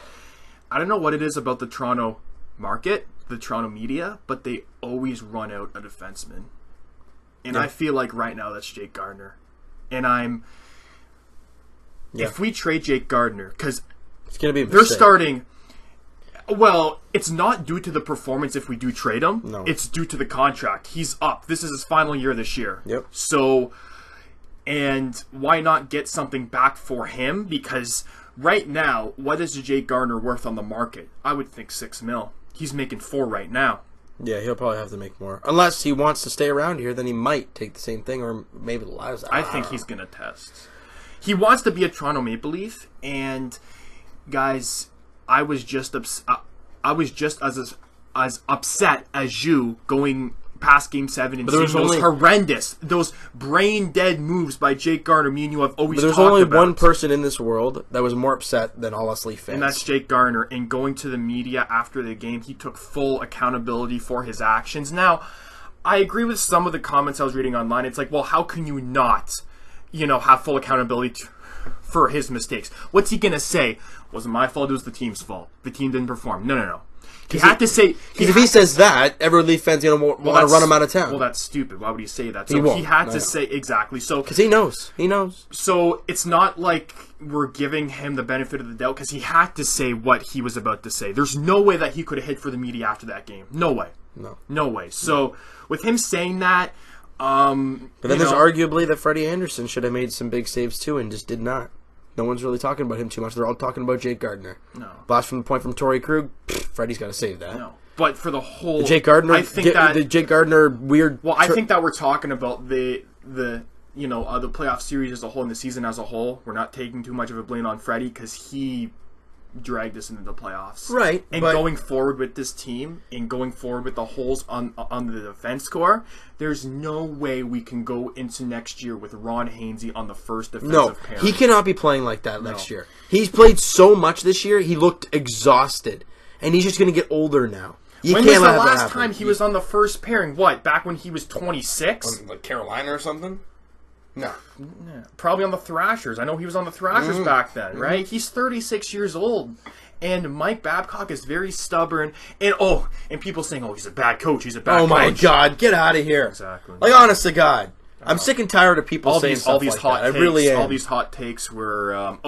I don't know what it is about the Toronto market, the Toronto media, but they always run out a defenseman. And I feel like right now that's Jake Gardiner. And if we trade Jake Gardiner, because it's going to be they're starting. Well, it's not due to the performance if we do trade him. No. It's due to the contract. He's up. This is his final year this year. Yep. So, and why not get something back for him? Because right now, what is Jake Gardiner worth on the market? I would think $6 million. He's making $4 million right now. Yeah, he'll probably have to make more. Unless he wants to stay around here, then he might take the same thing, or maybe the last. I think he's going to test. He wants to be a Toronto Maple Leaf, and guys, I was just as upset as you going past Game 7 and seeing those horrendous, those brain dead moves by Jake Gardiner. Me and you have always talked about. There's only one person in this world that was more upset than all us Leaf fans, and that's Jake Gardiner. And going to the media after the game, he took full accountability for his actions. Now, I agree with some of the comments I was reading online. It's like, well, how can you not? Have full accountability for his mistakes. What's he going to say? It wasn't my fault, it was the team's fault. The team didn't perform. No. He had to say... If he says that, every Leaf fan's going to want to run him out of town. Well, that's stupid. Why would he say that? So he had to say... Exactly. So because he knows. He knows. So it's not like we're giving him the benefit of the doubt because he had to say what he was about to say. There's no way that he could have hid for the media after that game. No way. No way. So with him saying that... but then there's arguably that Freddie Anderson should have made some big saves too and just did not. No one's really talking about him too much. They're all talking about Jake Gardiner. No. Blast from the point from Torrey Krug. Freddie's got to save that. No. But for the whole... The Jake Gardiner weird... Well, I think that we're talking about the playoff series as a whole and the season as a whole. We're not taking too much of a blame on Freddie because he dragged us into the playoffs. Right. And going forward with this team and going forward with the holes on the defense core, there's no way we can go into next year with Ron Hainsey on the first defensive pair. He cannot be playing like that next year. He's played so much this year, he looked exhausted. And he's just going to get older now. When was the last time he was on the first pairing? What, back when he was 26? Like Carolina or something? No. Probably on the Thrashers. I know he was on the Thrashers back then, right? He's 36 years old. And Mike Babcock is very stubborn. And people saying, he's a bad coach. He's a bad coach. Oh, my God. Get out of here. Exactly. Like, honest to God. I'm sick and tired of people saying stuff like that. I really am. All these hot takes were,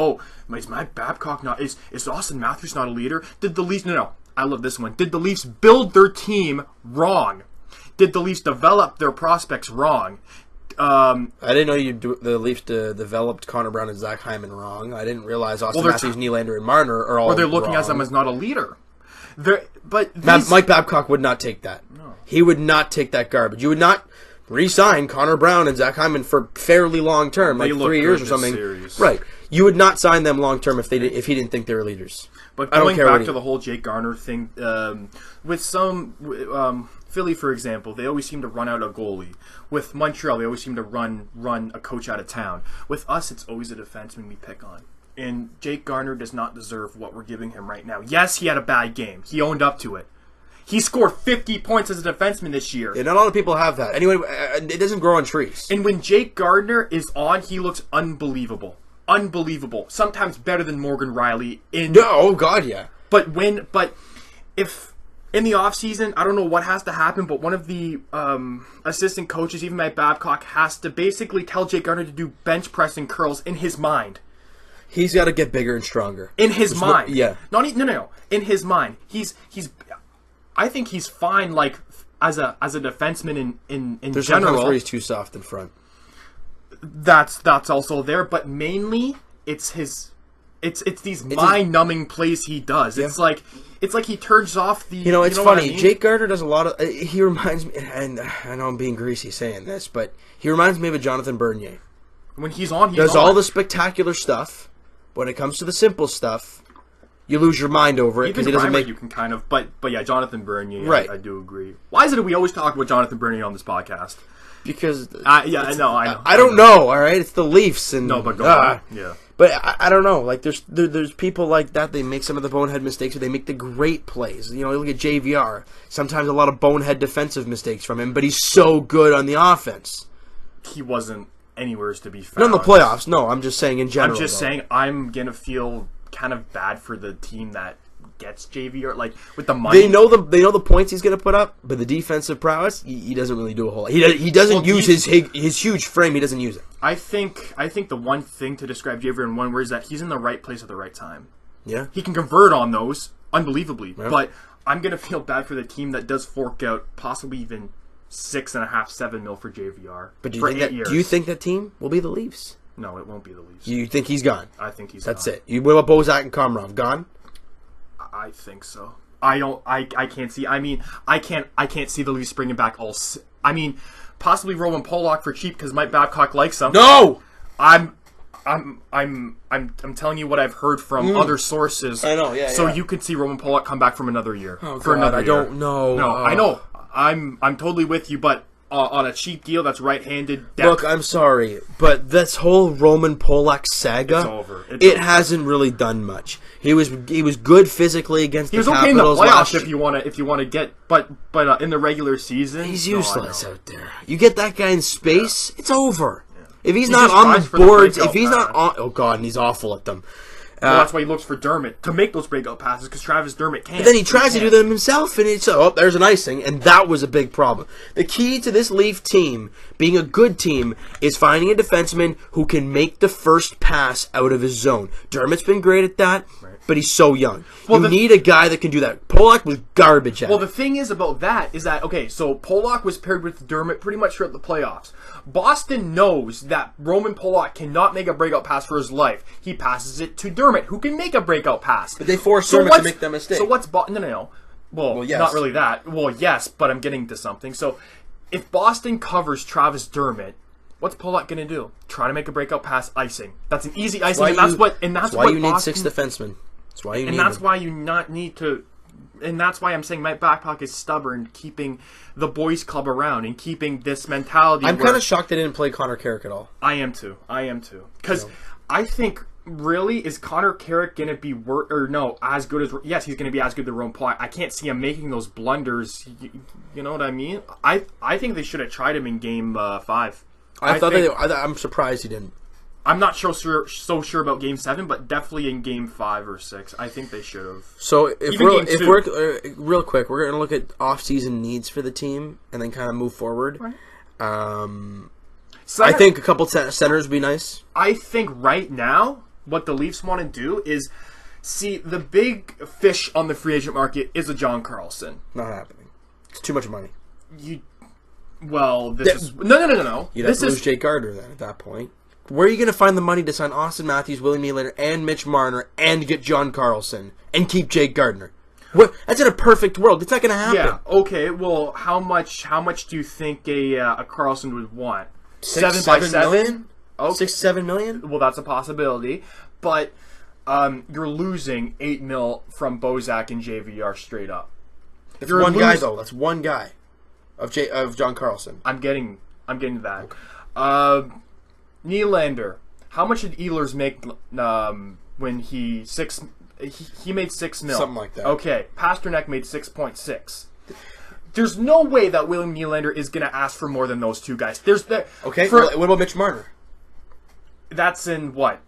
is Mike Babcock not... Is Austin Matthews not a leader? Did the Leafs... No. I love this one. Did the Leafs build their team wrong? Did the Leafs develop their prospects wrong? I didn't know the Leafs developed Connor Brown and Zach Hyman wrong. I didn't realize Austin Matthews, Nylander, and Marner are all. Or they're looking at them as not a leader. Mike Babcock would not take that. No. He would not take that garbage. You would not re-sign Connor Brown and Zach Hyman for fairly long term, like 3 years or something. Series. Right. You would not sign them long term if he didn't think they were leaders. But going back to the whole Jake Gardiner thing, with some Philly, for example, they always seem to run out a goalie. With Montreal, they always seem to run a coach out of town. With us, it's always a defenseman we pick on. And Jake Gardiner does not deserve what we're giving him right now. Yes, he had a bad game. He owned up to it. He scored 50 points as a defenseman this year. Yeah, not a lot of people have that. Anyway, it doesn't grow on trees. And when Jake Gardiner is on, he looks unbelievable. Unbelievable. Sometimes better than Morgan Riley. Oh, God, yeah. But if in the offseason, I don't know what has to happen, but one of the assistant coaches, even Mike Babcock, has to basically tell Jake Gardiner to do bench press and curls in his mind. He's got to get bigger and stronger. In his mind. Yeah. No. In his mind. I think he's fine, like, as a defenseman in There's general. sometimes where he's too soft in front. That's also there, but mainly it's these mind-numbing plays he does. Yeah. It's like he turns off the. It's funny. I mean? Jake Gardiner does a lot of. He reminds me, and I know I'm being greasy saying this, but he reminds me of a Jonathan Bernier. When he's on, he does all the spectacular stuff. When it comes to the simple stuff, you lose your mind over it because he doesn't make. You can kind of, but yeah, Jonathan Bernier. Right. I do agree. Why is it we always talk about Jonathan Bernier on this podcast? Because I know. I don't know. All right, it's the Leafs and no, but go on. Yeah. But I don't know. Like there's people like that. They make some of the bonehead mistakes, but they make the great plays. Look at JVR. Sometimes a lot of bonehead defensive mistakes from him, but he's so good on the offense. He wasn't anywhere to be found. Not in the playoffs. No, I'm just saying in general. I'm just saying I'm gonna feel kind of bad for the team that gets JVR, like with the money. They know the points he's going to put up, but the defensive prowess, he doesn't really do a whole lot. He doesn't use his huge frame. He doesn't use it. I think the one thing to describe JVR in one word is that he's in the right place at the right time. Yeah, he can convert on those unbelievably, yeah. But I'm going to feel bad for the team that does fork out possibly even $6.5-7 mil for JVR. But do you think that team will be the Leafs? No, it won't be the Leafs. You think he's gone? I think he's That's gone. it. What about Bozak and Komarov? Gone? I think so. I can't see. I mean, I can't see the Leafs bringing back all. I mean, possibly Roman Polak for cheap because Mike Babcock likes him. No, I'm telling you what I've heard from other sources. I know. Yeah. So you could see Roman Polak come back from another year. Oh, for God, another year. I don't know. No, I know. I'm totally with you, but. On a cheap deal that's right-handed depth. Look, I'm sorry, but this whole Roman Polak saga, it's over. It hasn't really done much. He was good physically against the Capitals. He was okay in the playoffs if you want to get, but in the regular season, he's useless out there. You get that guy in space, it's over. Yeah. If he's not on the boards, if he's not on, oh God, and he's awful at them. Well, that's why he looks for Dermott to make those breakout passes because Travis Dermott can't. But then he tries to do them himself, and it's there's an icing, and that was a big problem. The key to this Leaf team being a good team is finding a defenseman who can make the first pass out of his zone. Dermott's been great at that, but he's so young. Well, you need a guy that can do that. Polak was garbage at it. Well, the thing is about that is that, okay, so Polak was paired with Dermott pretty much throughout the playoffs. Boston knows that Roman Polak cannot make a breakout pass for his life. He passes it to Dermott, who can make a breakout pass. But they force Dermott to make that mistake. So what's No. Well, yes. Not really that. Well, yes, but I'm getting to something. So if Boston covers Travis Dermott, what's Polak going to do? Try to make a breakout pass, icing. That's an easy icing, and that's why you need 6 defensemen. That's why you need that's why you not need to. And that's why I'm saying Mike Babcock is stubborn, keeping the boys club around and keeping this mentality. I'm kind of shocked they didn't play Connor Carrick at all. I am too. Because I think, really, is Connor Carrick going to be as good as... Yes, he's going to be as good as Roman Polak. I can't see him making those blunders. You know what I mean? I think they should have tried him in Game 5. I'm surprised he didn't. I'm not so sure about Game 7, but definitely in Game 5 or 6. I think they should have. So if we're real quick, we're going to look at off-season needs for the team and then kind of move forward. Right. I think a couple centers would be nice. I think right now what the Leafs want to do is see the big fish on the free agent market is a John Carlson. Not happening. It's too much money. No. You'd have to lose Jake Gardiner then at that point. Where are you going to find the money to sign Austin Matthews, Willie Nylander, and Mitch Marner, and get John Carlson, and keep Jake Gardiner? That's in a perfect world. It's not going to happen. Yeah, okay. Well, how much do you think a Carlson would want? 7 million? Okay. $6-7 million? Well, that's a possibility. But you're losing $8 million from Bozak and JVR straight up. That's one guy, though. That's one guy of John Carlson. I'm getting to that. Okay. Nylander. How much did Ehlers make when he made $6 million? Something like that. Okay. Pasternak made 6.6. There's no way that William Nylander is going to ask for more than those two guys. Okay. What about Mitch Marner? That's in what?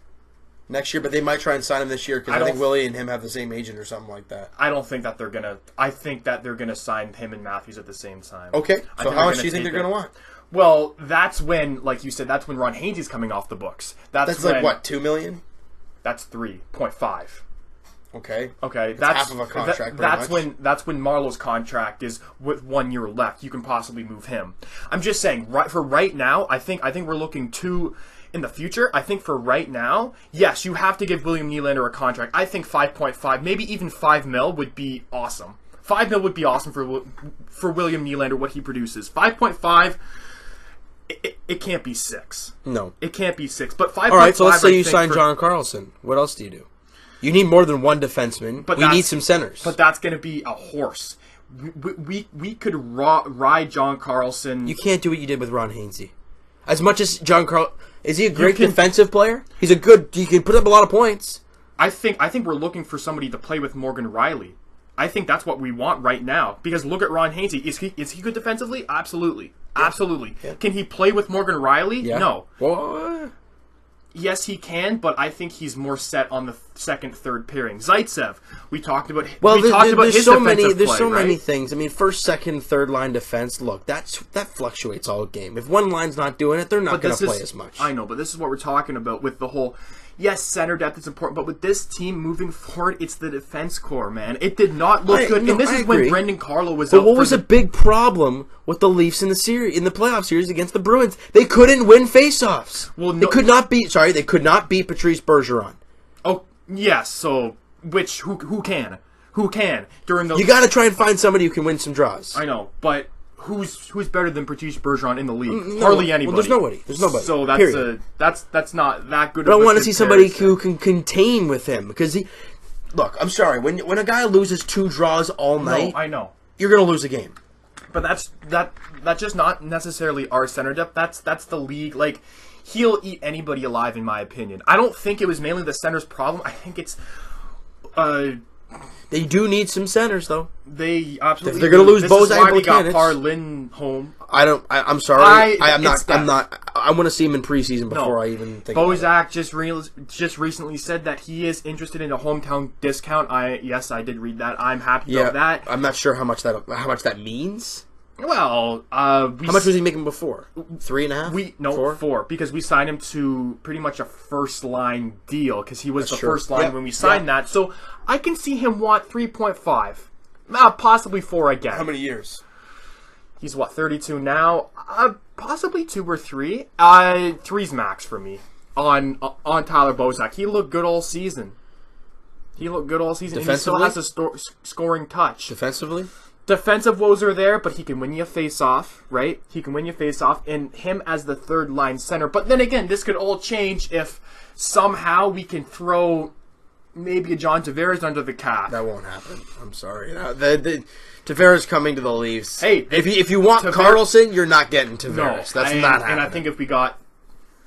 Next year, but they might try and sign him this year because I think Willie and him have the same agent or something like that. I don't think that they're gonna. I think that they're gonna sign him and Matthews at the same time. Okay, so how much do you think they're gonna want? Well, that's when, like you said, that's when Ron Hainsey's coming off the books. That's when, like what, $2 million? That's 3.5. Okay. Okay, that's half of a contract. That's when Marlowe's contract is with 1 year left. You can possibly move him. I'm just saying, for right now, I think we're looking to. In the future, I think for right now, yes, you have to give William Nylander a contract. I think 5.5, maybe even $5 million would be awesome. $5 million would be awesome for William Nylander, what he produces. 5.5, it can't be 6. No. It can't be 6. But 5.5. All right, so let's say you sign John Carlson. What else do you do? You need more than one defenseman. But we need some centers. But that's going to be a horse. We could ride John Carlson. You can't do what you did with Ron Hainsey. As much as John Carlson... Is he a great defensive player? He can put up a lot of points. I think we're looking for somebody to play with Morgan Riley. I think that's what we want right now. Because look at Ron Hainsey. Is he good defensively? Absolutely. Yeah. Absolutely. Yeah. Can he play with Morgan Riley? Yeah. No. What? Yes, he can, but I think he's more set on the second, third pairing. Zaitsev, we talked about. Well, there's so many things. I mean, first, second, third line defense. Look, that fluctuates all game. If one line's not doing it, they're not going to play as much. I know, but this is what we're talking about with the whole. Yes, center depth is important, but with this team moving forward, it's the defense core, man. It did not look good, and this is when Brendan Carlo was out. But what was a big problem with the Leafs in the playoff series against the Bruins? They couldn't win faceoffs. Well, no, they could not beat Patrice Bergeron. Oh, yes. So, who can? Who can during the? You got to try and find somebody who can win some draws. I know, but. Who's better than Patrice Bergeron in the league? Hardly anybody. Well, there's nobody. So that's not that good. But I want to see somebody who can contain with him because look, I'm sorry, when a guy loses 2 draws all night, I know you're gonna lose a game. But that's just not necessarily our center depth. That's the league. Like he'll eat anybody alive, in my opinion. I don't think it was mainly the center's problem. I think it's. They do need some centers, though. They absolutely. If they're going to lose Bozak, this is why we got Par Lindholm. I'm sorry. I'm not. I want to see him in preseason before I even think. Bozak just recently said that he is interested in a hometown discount. Yes, I did read that. I'm happy about that. I'm not sure how much that means. Well, how much was he making before? 3.5? 4 because we signed him to pretty much a first line deal because he was first line when we signed that. So I can see him want 3.5, possibly 4 again. How many years? He's 32 now. Possibly 2 or 3. 3's max for me on Tyler Bozak. He looked good all season. Defensively? And he still has a scoring touch. Defensively? Defensive woes are there, but he can win you a face-off, right? He can win you a face-off, and him as the third-line center. But then again, this could all change if somehow we can throw maybe a John Tavares under the cap. That won't happen. I'm sorry. Tavares coming to the Leafs. Hey, if you want Carlson, you're not getting Tavares. No, that's not happening. And I think if we got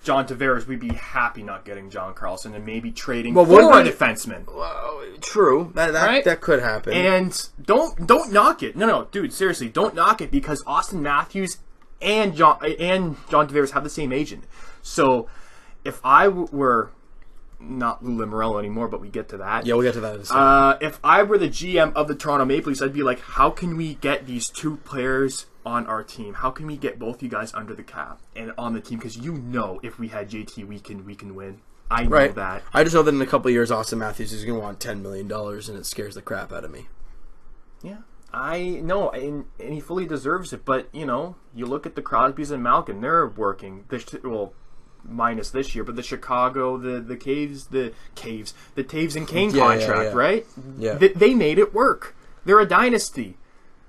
John Tavares, we'd be happy not getting John Carlson and maybe trading for a defenseman. Well, true. That could happen. And don't knock it. No, dude, seriously, don't knock it because Austin Matthews and John Tavares have the same agent. So if I were not Lou Lamoriello anymore, but we get to that. Yeah, we'll get to that. If I were the GM of the Toronto Maple Leafs, I'd be like, how can we get these 2 players on our team? How can we get both you guys under the cap and on the team? Because if we had JT, we can win. I know that. I just know that in a couple of years, Austin Matthews is going to want $10 million, and it scares the crap out of me. Yeah, I know, and he fully deserves it. But you look at the Crosbys and Malkin; they're working. Minus this year, but the Chicago, the Taves and Kane contract, right? Yeah, they made it work. They're a dynasty.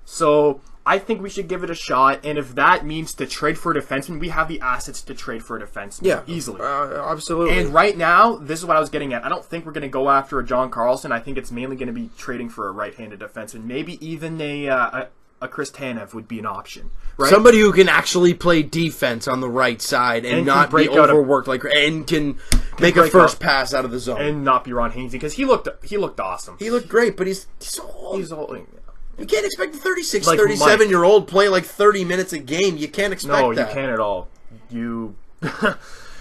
So I think we should give it a shot, and if that means to trade for a defenseman, we have the assets to trade for a defenseman easily. Absolutely. And right now, this is what I was getting at. I don't think we're going to go after a John Carlson. I think it's mainly going to be trading for a right-handed defenseman. Maybe even a Chris Tanev would be an option. Right? Somebody who can actually play defense on the right side and not be overworked and can make a first pass out of the zone. And not be Ron Hainsey, because he looked awesome. He looked great, but he's so old. He's old. You can't expect a 36, 37-year-old play like 30 minutes a game. You can't expect that. No, you can't at all.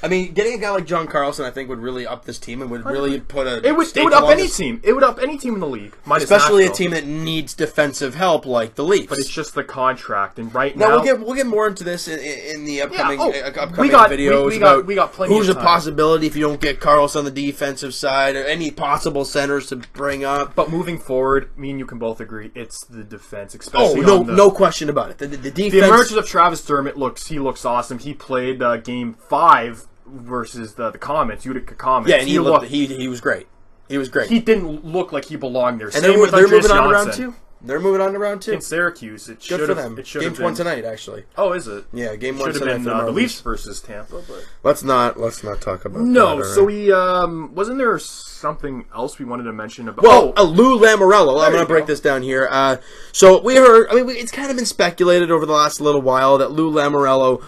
I mean, getting a guy like John Carlson, I think, would really up this team and would really put a. It would up any team. It would up any team in the league, especially a team that needs defensive help like the Leafs. But it's just the contract, and right now we'll get more into this in the upcoming videos. We got plenty. Who's of time. A possibility if you don't get Carlson on the defensive side, or any possible centers to bring up. But moving forward, me and you can both agree it's the defense, especially. No question about it. The defense. The emergence of Travis Dermott looks awesome. He played Game 5. Versus the Comets, Utica Comets. Yeah, and he was great. He was great. He didn't look like he belonged there. And they're moving on to round 2. They're moving on to round 2 in Syracuse. It should for them. Game's one tonight, actually. Oh, is it? Yeah, game 1 tonight. Should have been the Leafs versus Tampa. But let's not talk about that. No. So we wasn't there something else we wanted to mention about? Lou Lamoriello. I'm going to break this down here. So we heard. I mean, it's kind of been speculated over the last little while that Lou Lamoriello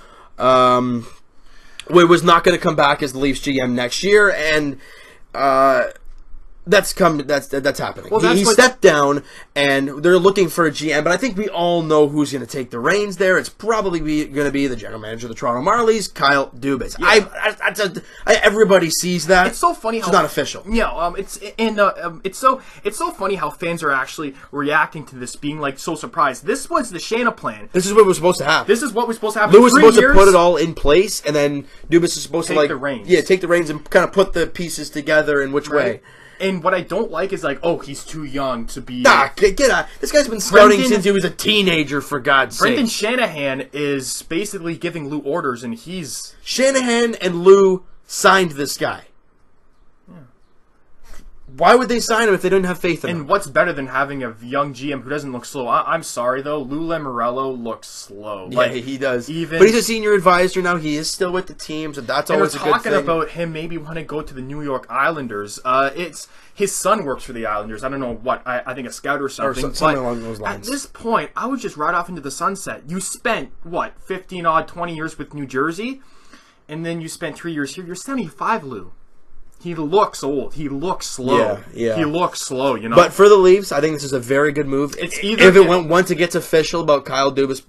was not going to come back as the Leafs GM next year, and that's happening. Well, he stepped down, and they're looking for a GM. But I think we all know who's going to take the reins there. It's probably going to be the general manager of the Toronto Marlies, Kyle Dubas. Yeah. Everybody sees that. It's so funny. It's not official. Yeah, it's so funny how fans are actually reacting to this, being like so surprised. This was the Shanna plan. This is what was supposed to happen. This is what was supposed to happen. Lou was supposed to put it all in place, and then Dubas is supposed to take the reins. Yeah, take the reins and kind of put the pieces together in which way. And what I don't like is he's too young to be. Get out! This guy's been scouting since he was a teenager. For God's sake, Brendan Shanahan is basically giving Lou orders, and he's Shanahan and Lou signed this guy. Yeah. Why would they sign him if they didn't have faith in him? And what's better than having a young GM who doesn't look slow? I'm sorry though, Lou Lamoriello looks slow. Yeah, he does. But he's a senior advisor now. He is still with the team, so that's always a good thing. Talking about him maybe want to go to the New York Islanders. It's his son works for the Islanders. I don't know what. I think a scout or something. Or something along those lines. At this point, I would just ride off into the sunset. You spent 20 years with New Jersey, and then you spent 3 years here. You're 75, Lou. He looks old. He looks slow. Yeah. He looks slow, But for the Leafs, I think this is a very good move. If it went once it gets official about Kyle Dubas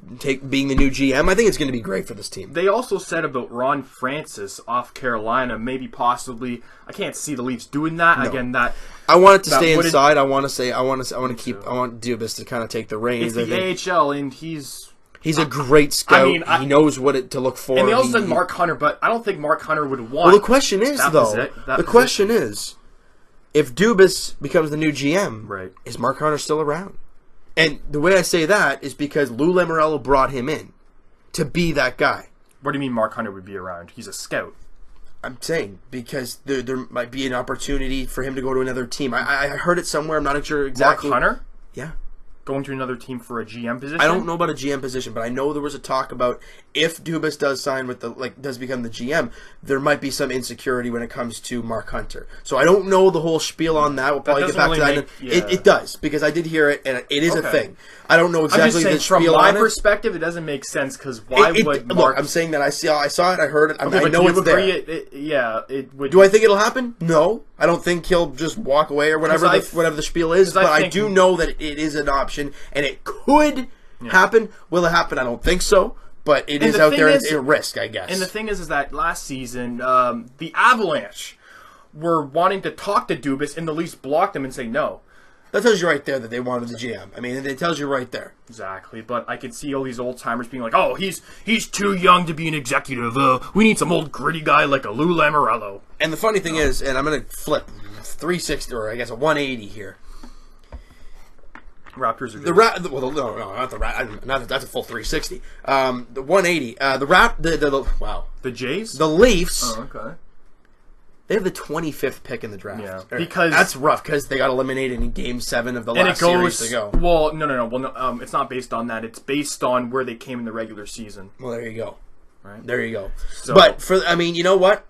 being the new GM, I think it's going to be great for this team. They also said about Ron Francis off Carolina, maybe possibly. I can't see the Leafs doing that. No. Again, I want it to stay inside. I want Dubas to kind of take the reins. It's the AHL, and He's a great scout. He knows what to look for. And they also said Mark Hunter, but I don't think Mark Hunter would want. Well, the question is, if Dubas becomes the new GM, is Mark Hunter still around? And the way I say that is because Lou Lamoriello brought him in to be that guy. What do you mean Mark Hunter would be around? He's a scout. I'm saying because there might be an opportunity for him to go to another team. I heard it somewhere. I'm not sure exactly. Mark Hunter? Yeah. Going to another team for a GM position? I don't know about a GM position, but I know there was a talk about if Dubas does sign with does become the GM, there might be some insecurity when it comes to Mark Hunter. So I don't know the whole spiel on that. We'll probably get back to that. It does, because I did hear it, and it is a thing. I don't know exactly the spiel on it. From my perspective, it doesn't make sense, because why would Mark... Look, I'm saying that I saw it, I heard it, I know it's there. It would... Do I think it'll happen? No. I don't think he'll just walk away or whatever the spiel is, but I do know that it is an option, and it could happen. Will it happen? I don't think so, but it is out there. It's a risk, I guess. And the thing is that last season, the Avalanche were wanting to talk to Dubas, and the Leafs blocked them and say no. That tells you right there that they wanted the GM. I mean, it tells you right there. Exactly, but I could see all these old-timers being like, oh, he's too young to be an executive. We need some old gritty guy like a Lou Lamoriello. And the funny thing is, and I'm going to flip 360, or I guess a 180 here. Raptors are that's a full 360. The 180. The Jays? The Leafs. Oh, okay. They have the 25th pick in the draft. Yeah, because that's rough because they got eliminated in Game 7 of the last series to go. Well, no. Well, it's not based on that. It's based on where they came in the regular season. Well, there you go. Right. There you go. So, but you know what?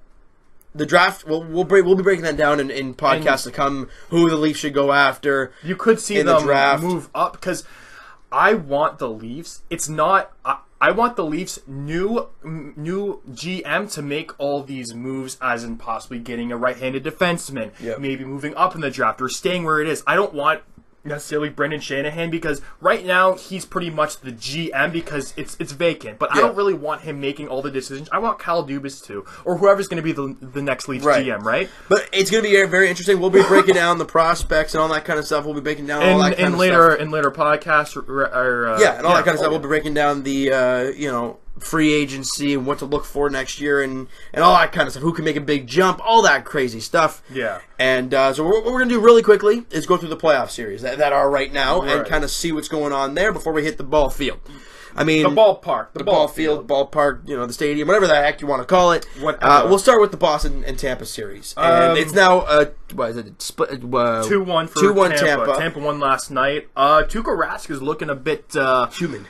The draft. We'll be breaking that down in podcasts to come. Who the Leafs should go after? You could see them move up because I want the Leafs. It's not. I want the Leafs new GM to make all these moves, as in possibly getting a right-handed defenseman, maybe moving up in the draft or staying where it is. I don't want necessarily Brendan Shanahan because right now he's pretty much the GM because it's vacant. But I don't really want him making all the decisions. I want Kyle Dubas to, or whoever's going to be the next Leafs GM, right? But it's going to be very interesting. We'll be breaking down the prospects and all that kind of stuff. We'll be breaking down all that kind of stuff. In later podcasts. And all that kind of stuff. We'll be breaking down the, free agency and what to look for next year and all that kind of stuff. Who can make a big jump, all that crazy stuff. Yeah. And so what we're going to do really quickly is go through the playoff series that are right now and kind of see what's going on there before we hit the ball field. I mean, the ballpark, the ball field, ballpark, the stadium, whatever the heck you want to call it. We'll start with the Boston and Tampa series, and it's now what is it? Split 2-1 for 2-1 Tampa. Tampa won last night. Tuukka Rask is looking a bit human.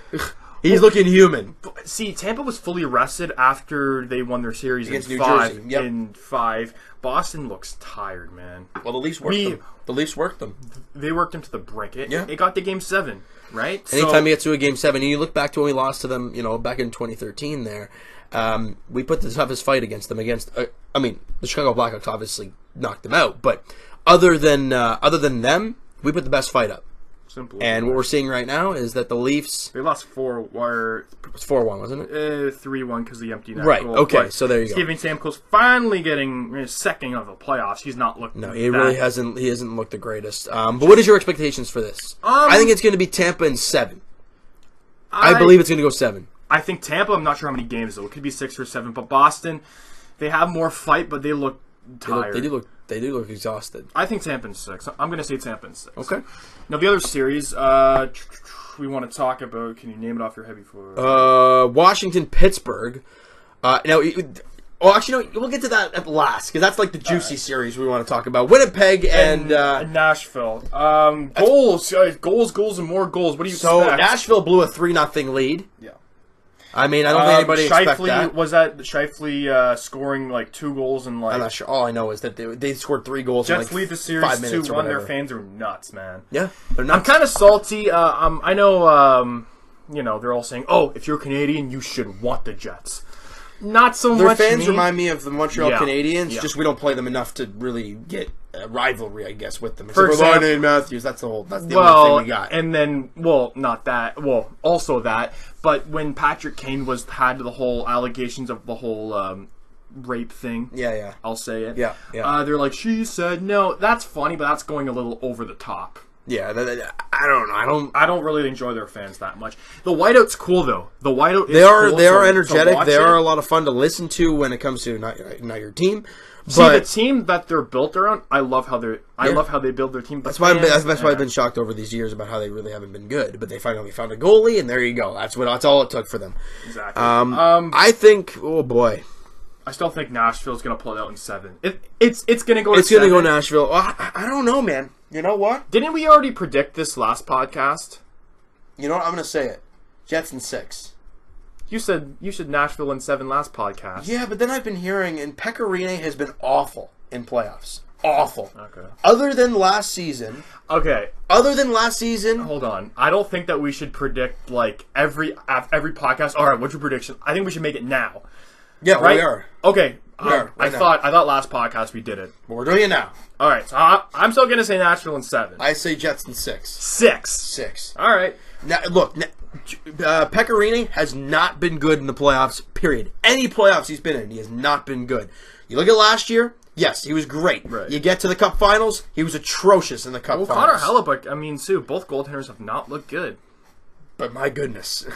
He's looking human. See, Tampa was fully rested after they won their series against in New Jersey. Yep. In 5. Boston looks tired, man. Well, the Leafs worked them. The Leafs worked them. They worked them to the brink. It got to Game 7, right? Anytime you get to a Game 7, and you look back to when we lost to them, back in 2013 there, we put the toughest fight against them. The Chicago Blackhawks obviously knocked them out, but other than them, we put the best fight up. Simple. And what we're seeing right now is that the Leafs... They lost 4... It was 4-1, wasn't it? 3-1 because of the empty net goal. Right, okay, but so there you go. Steven Stamkos finally getting his second of the playoffs. He's not looking... No, he really hasn't. He hasn't looked the greatest. But what is your expectations for this? I think it's going to be Tampa in 7. I believe it's going to go 7. I think Tampa, I'm not sure how many games, though. It could be 6 or 7. But Boston, they have more fight, but they look tired. They do look exhausted. I think Tampa in 6. I'm going to say Tampa in 6. Okay. Now, the other series we want to talk about, can you name it off your head before? Washington, Pittsburgh. We'll get to that at last, because that's like the juicy series we want to talk about. Winnipeg and Nashville. Goals, and more goals. What do you expect? So, Nashville blew a 3-0 lead. Yeah. I mean, I don't think anybody expect that. Was that Scheifele scoring like 2 goals in like... I'm not sure. All I know is that they scored 3 goals Jets in like lead the series 5 minutes 2-1. Their fans are nuts, man. Yeah, they're nuts. I'm kind of salty. I know, they're all saying, oh, if you're Canadian, you should want the Jets. Not so much. Their fans remind me of the Montreal Canadiens. Yeah. Just we don't play them enough to really get a rivalry, I guess, with them. For example, and Matthews, that's the only thing we got. And then, not that. Well, also that. But when Patrick Kane had the whole allegations of the whole rape thing. Yeah. I'll say it. Yeah. They're like, she said no. That's funny, but that's going a little over the top. Yeah, I don't know. I don't really enjoy their fans that much. The whiteout's cool though. The whiteout they are energetic. They are a lot of fun to listen to when it comes to not your team. See, the team that they're built around, I love how they build their team. That's why I've been shocked over these years about how they really haven't been good. But they finally found a goalie, and there you go. That's all it took for them. Exactly. I think. Oh boy. I still think Nashville's going to pull it out in 7. It's going to go. It's going to go Nashville. I don't know, man. You know what? Didn't we already predict this last podcast? You know what? I'm going to say it. Jets in 6. You said Nashville in 7 last podcast. Yeah, but then I've been hearing, and Pekka Rinne has been awful in playoffs. Awful. Okay. Other than last season. Hold on. I don't think that we should predict like every podcast. All right, what's your prediction? I think we should make it now. Yeah, right? We are. Okay. I thought last podcast we did it. But we're doing it now. All right. So I'm still going to say Nashville in 7. I say Jets in 6. 6. All right. Now, look, Pekka Rinne has not been good in the playoffs, period. Any playoffs he's been in, he has not been good. You look at last year, yes, he was great. Right. You get to the Cup Finals, he was atrocious in the Cup Finals. Connor Hellebuyck, Sue, both goaltenders have not looked good. But my goodness,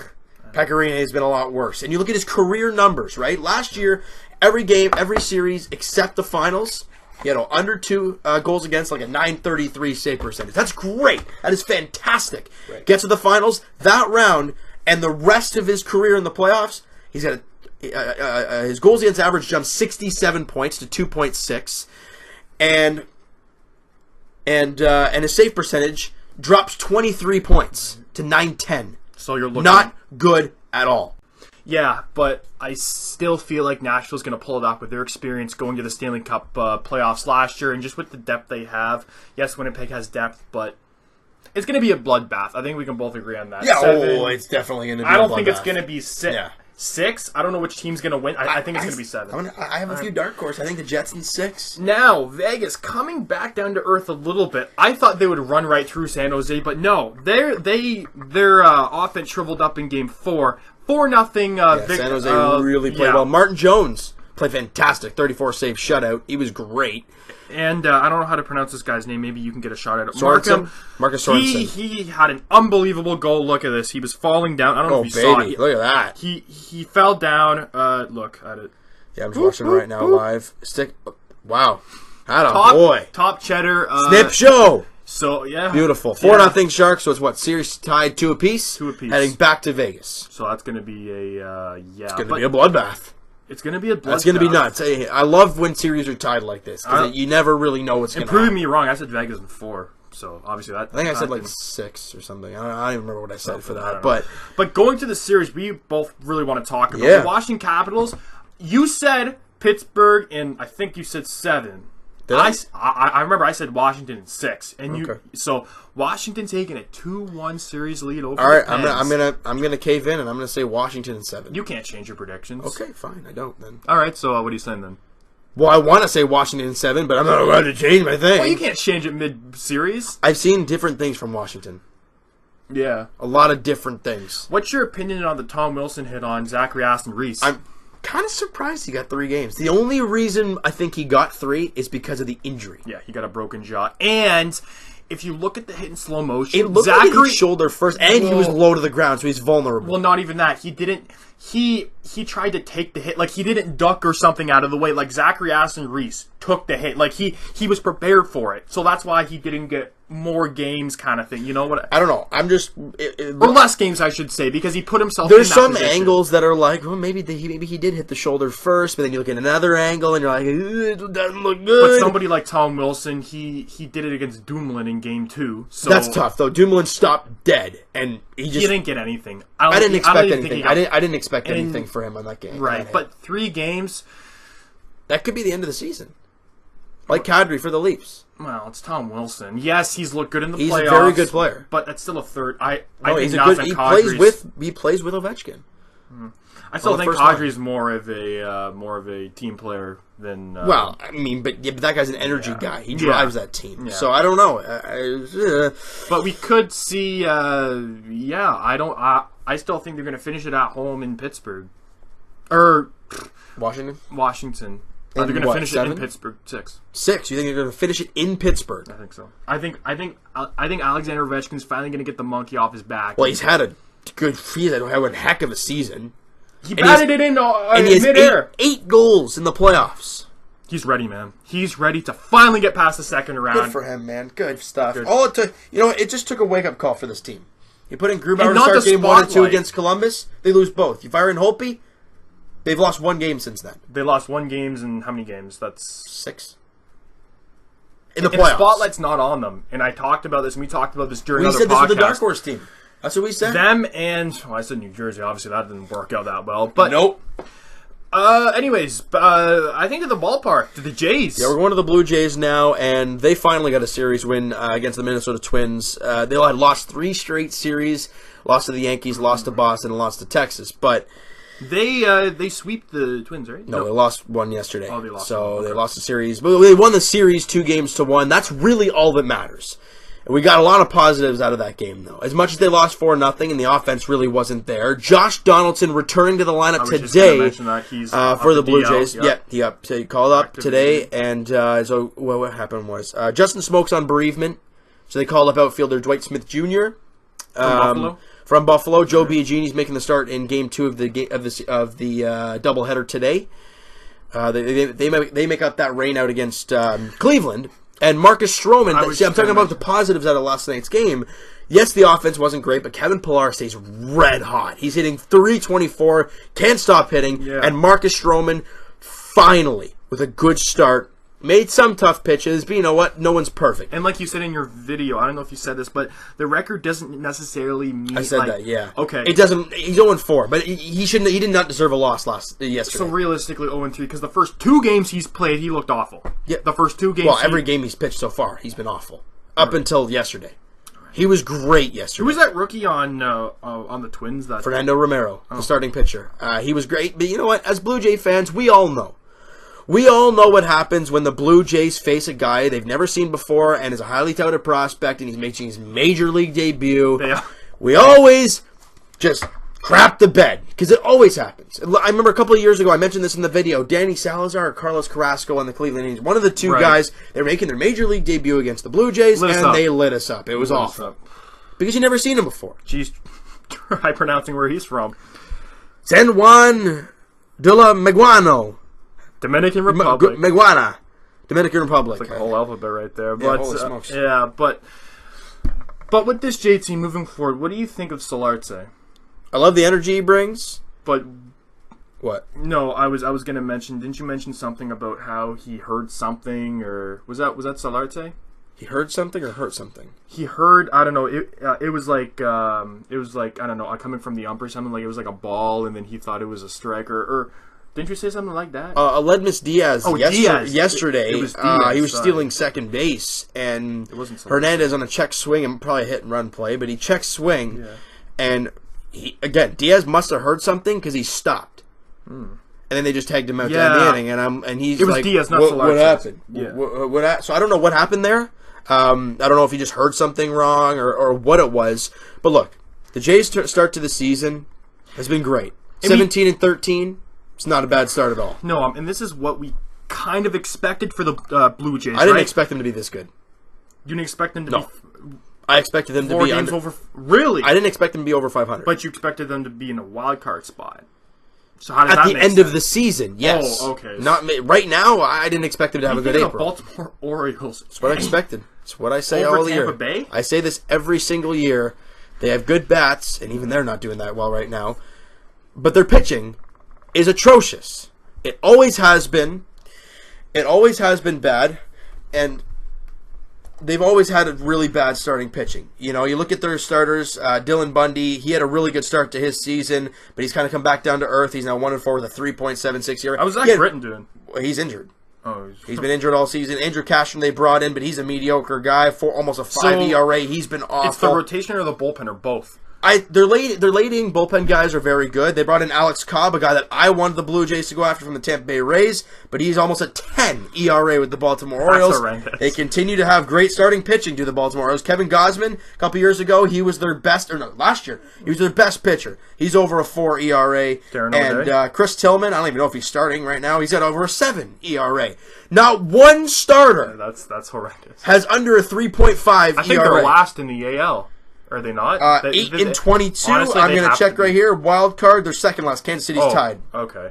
Pekka Rinne has been a lot worse. And you look at his career numbers, right? Last year, every game, every series, except the finals, he had under 2 goals against, like a .933 save percentage. That's great. That is fantastic. Right. Gets to the finals, that round, and the rest of his career in the playoffs, he's got his goals against average jumped 67 points to 2.6, and his save percentage drops 23 points to 910. So you're looking not good at all. Yeah, but I still feel like Nashville's going to pull it off with their experience going to the Stanley Cup playoffs last year, and just with the depth they have. Yes, Winnipeg has depth, but it's going to be a bloodbath. I think we can both agree on that. Yeah, it's definitely going to be I a don't bloodbath. think it's going to be six. Yeah. 6? I don't know which team's going to win. I think it's going to be 7. I have a few dark horses. I think the Jets in 6. Now, Vegas coming back down to earth a little bit. I thought they would run right through San Jose, but no. Their offense shriveled up in Game 4. 4-0. San Jose really played well. Martin Jones played fantastic. 34-save shutout. He was great. And I don't know how to pronounce this guy's name. Maybe you can get a shot at it. Marcus Sorensen. He had an unbelievable goal. Look at this. He was falling down. I don't know if you saw it. Look at that. He fell down. Look at it. Yeah, I'm just watching right now live. Wow. Boy. Top cheddar. Snip show. So, yeah. Beautiful. 4-0 Sharks. So it's what? Series tied 2 apiece? 2 apiece. Heading back to Vegas. So that's going to be It's going to be a bloodbath. It's going to be a bloodbath. That's going to be nuts. I love when series are tied like this because you never really know what's going to happen. Prove me wrong. I said Vegas in 4. So obviously that. I think I said like 6 or something. I don't even remember what I said for that. But going to the series, we both really want to talk about the Washington Capitals. You said Pittsburgh, and I think you said 7. I remember I said Washington in 6, and so Washington taking a 2-1 series lead over. All right, the Pens. I'm gonna cave in, and I'm gonna say Washington in 7. You can't change your predictions. Okay, fine, I don't then. All right, so what are you saying then? Well, I want to say Washington in 7, but I'm not allowed to change my thing. Well, you can't change it mid-series. I've seen different things from Washington. Yeah, a lot of different things. What's your opinion on the Tom Wilson hit on Zachary Aston Reese? I'm kind of surprised he got 3 games. The only reason I think he got 3 is because of the injury. Yeah, he got a broken jaw. And if you look at the hit in slow motion, it looked like his shoulder first, and he was low to the ground, so he's vulnerable. Well, not even that. He didn't. He tried to take the hit. Like, he didn't duck or something out of the way. Like, Zachary Aston Reese took the hit. Like, he was prepared for it. So that's why he didn't get more games kind of thing. You know what? I don't know. I'm just... or less games, I should say, because he put himself There's in that some position. angles that are like, well, maybe he did hit the shoulder first, but then you look at another angle, and you're like, it doesn't look good. But somebody like Tom Wilson, he did it against Dumoulin in Game 2. So that's tough, though. Dumoulin stopped dead, and he didn't get anything. I didn't expect anything. I didn't expect anything for him on that game. Right, but 3 games... That could be the end of the season. Like Kadri for the Leafs. Well, it's Tom Wilson. Yes, he's looked good in the playoffs. He's a very good player, but that's still a third. I think he plays with Ovechkin. I still think Kadri's more of a team player than. Well, I mean, but that guy's an energy guy. He drives that team. Yeah. So I don't know. But we could see. I still think they're going to finish it at home in Pittsburgh, or Washington. They're going to finish 7? it in Pittsburgh. 6. 6. You think they're going to finish it in Pittsburgh? I think so. I think Alexander Ovechkin's finally going to get the monkey off his back. Well, he's had a good season. Had a heck of a season. He batted it in midair. 8 goals in the playoffs. He's ready, man. He's ready to finally get past the second round. Good for him, man. Good stuff. All it took, it just took a wake-up call for this team. You put in Grubauer to start game 1 and 2 against Columbus, they lose both. You fire in Holtby, they've lost 1 game since then. They lost 1 game in how many games? That's 6. In the playoffs. The spotlight's not on them. And I talked about this, and we talked about this during other podcasts. We said this was the dark horse team. That's what we said. Them and... I said New Jersey. Obviously, that didn't work out that well. But nope. Anyways, I think at the ballpark, to the Jays. Yeah, we're going to the Blue Jays now, and they finally got a series win against the Minnesota Twins. They had lost 3 straight series. Lost to the Yankees, lost to Boston, and lost to Texas. But... They sweep the Twins, right? No, they lost 1 yesterday. Oh, they lost. So they lost the series, but they won the series 2 games to 1. That's really all that matters. And we got a lot of positives out of that game, though. As much as they lost 4-0, and the offense really wasn't there. Josh Donaldson returning to the lineup today for the Blue Jays. Yep. So he called up today, and so what happened was Justin Smoke's on bereavement, so they called up outfielder Dwight Smith Jr. From Buffalo. Joe Biagini's making the start in Game 2 of the doubleheader today. They make up that rain out against Cleveland. And Marcus Stroman, I'm talking about the positives out of last night's game. Yes, the offense wasn't great, but Kevin Pillar stays red hot. He's hitting .324, can't stop hitting, and Marcus Stroman finally, with a good start, made some tough pitches, but you know what? No one's perfect. And like you said in your video, I don't know if you said this, but the record doesn't necessarily mean... I said that, yeah. Okay. It doesn't... He's 0-4, but he shouldn't. He did not deserve a loss yesterday. So realistically, 0-3, because the first 2 games he's played, he looked awful. Yeah. The first 2 games... Well, every game he's pitched so far, he's been awful. Up until yesterday. He was great yesterday. Who was that rookie on the Twins? Fernando Romero, the starting pitcher. He was great, but you know what? As Blue Jay fans, we all know. We all know what happens when the Blue Jays face a guy they've never seen before and is a highly touted prospect and he's making his major league debut. Yeah. We always just crap the bed because it always happens. I remember a couple of years ago, I mentioned this in the video, Danny Salazar or Carlos Carrasco on the Cleveland Indians. One of the two guys, they were making their major league debut against the Blue Jays and they lit us up. It was awful. Because you never seen him before. Jeez, try pronouncing where he's from. San Juan de la Maguano. Dominican Republic. Maguana. Dominican Republic. It's like a whole alphabet right there. Yeah, but, holy smokes. But with this J team moving forward, what do you think of Solarte? I love the energy he brings. But what? No, I was going to mention. Didn't you mention something about how he heard something, or was that Solarte? He heard something or hurt something? He heard, I don't know. It was like I don't know, coming from the ump or something. Like it was like a ball, and then he thought it was a strike, or didn't you say something like that? Aledmus Diaz. Diaz. Yesterday, it was Diaz, he was stealing second base, and it wasn't Hernandez on a check swing and probably a hit and run play, but he check swing, and Diaz must have heard something because he stopped, and then they just tagged him out to end the inning, and he's it was like, Diaz, not what happened? Yeah. So I don't know what happened there. I don't know if he just heard something wrong or what it was, but look, the Jays' start to the season has been great. 17-13. It's not a bad start at all. No, and this is what we kind of expected for the Blue Jays. I didn't expect them to be this good. You didn't expect them to be. I expected them to be games over. Really? I didn't expect them to be over 500. But you expected them to be in a wild card spot. So how does at that the make end sense? of the season? Yes. Oh, okay. Not right now. I didn't expect them to have a good April. Baltimore Orioles. That's what I expected. It's what I say over all year. Tampa Bay? I say this every single year. They have good bats, and even they're not doing that well right now. But their pitching is atrocious. It always has been. It always has been bad, and they've always had a really bad starting pitching. You know, you look at their starters, Dylan Bundy, he had a really good start to his season, but he's kind of come back down to earth. He's now 1-4 with a 3.76 ERA. How was Zach Britton doing? He's injured. Oh, he's been injured all season. Andrew Cashman they brought in, but he's a mediocre guy for almost a 5 ERA. He's been awful. It's the rotation or the bullpen or both? Their leading bullpen guys are very good. They brought in Alex Cobb, a guy that I wanted the Blue Jays to go after from the Tampa Bay Rays, but he's almost a 10 ERA with the Baltimore Orioles. That's horrendous. They continue to have great starting pitching to the Baltimore Orioles. Kevin Gausman, a couple years ago, he was their best, last year, he was their best pitcher. He's over a 4 ERA. And Chris Tillman, I don't even know if he's starting right now, he's got over a 7 ERA. Not one starter that's horrendous. has under a 3.5 ERA. I think they're last in the AL. Are they not? 8-22. Honestly, I'm going to check right here. Wild card, they're second last. Kansas City's tied. Okay.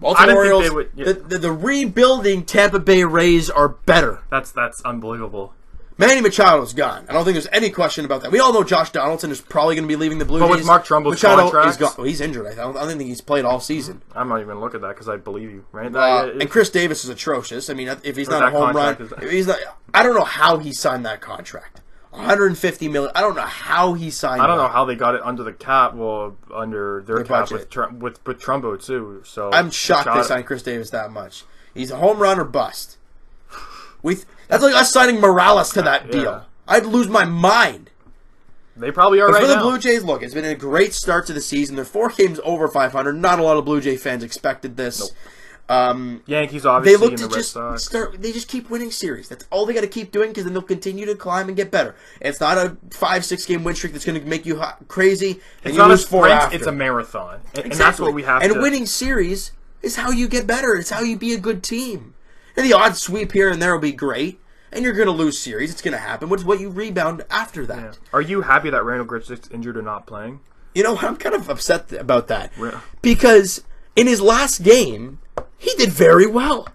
Baltimore Orioles, the rebuilding Tampa Bay Rays are better. That's unbelievable. Manny Machado's gone. I don't think there's any question about that. We all know Josh Donaldson is probably going to be leaving the Blue Jays. But with Mark Trumbo's contract, he's injured. I don't think he's played all season. I'm not even looking at that because I believe you, right? And Chris Davis is atrocious. I mean, if he's not a home run, if he's not. I don't know how he signed that contract. $150 million. I don't know how he signed. I don't know how they got it under the cap. Well, under their cap with Trumbo too. So I'm shocked they signed Chris Davis that much. He's a home run or bust. That's like us signing Morales to that deal. Yeah. I'd lose my mind. They probably are but right now. For the Blue Jays, look, it's been a great start to the season. They're 4 games over 500. Not a lot of Blue Jay fans expected this. Nope. Yankees obviously in the Red Sox. They just keep winning series. That's all they got to keep doing because then they'll continue to climb and get better. It's not a 5-6 game win streak that's going to make you crazy and you lose 4 after. It's a marathon, and that's what we have. And winning series is how you get better. It's how you be a good team. And the odd sweep here and there will be great, and you're going to lose series. It's going to happen. What's what you rebound after that? Yeah. Are you happy that Randall Grichuk's injured or not playing? You know, I'm kind of upset about that because in his last game. He did very well.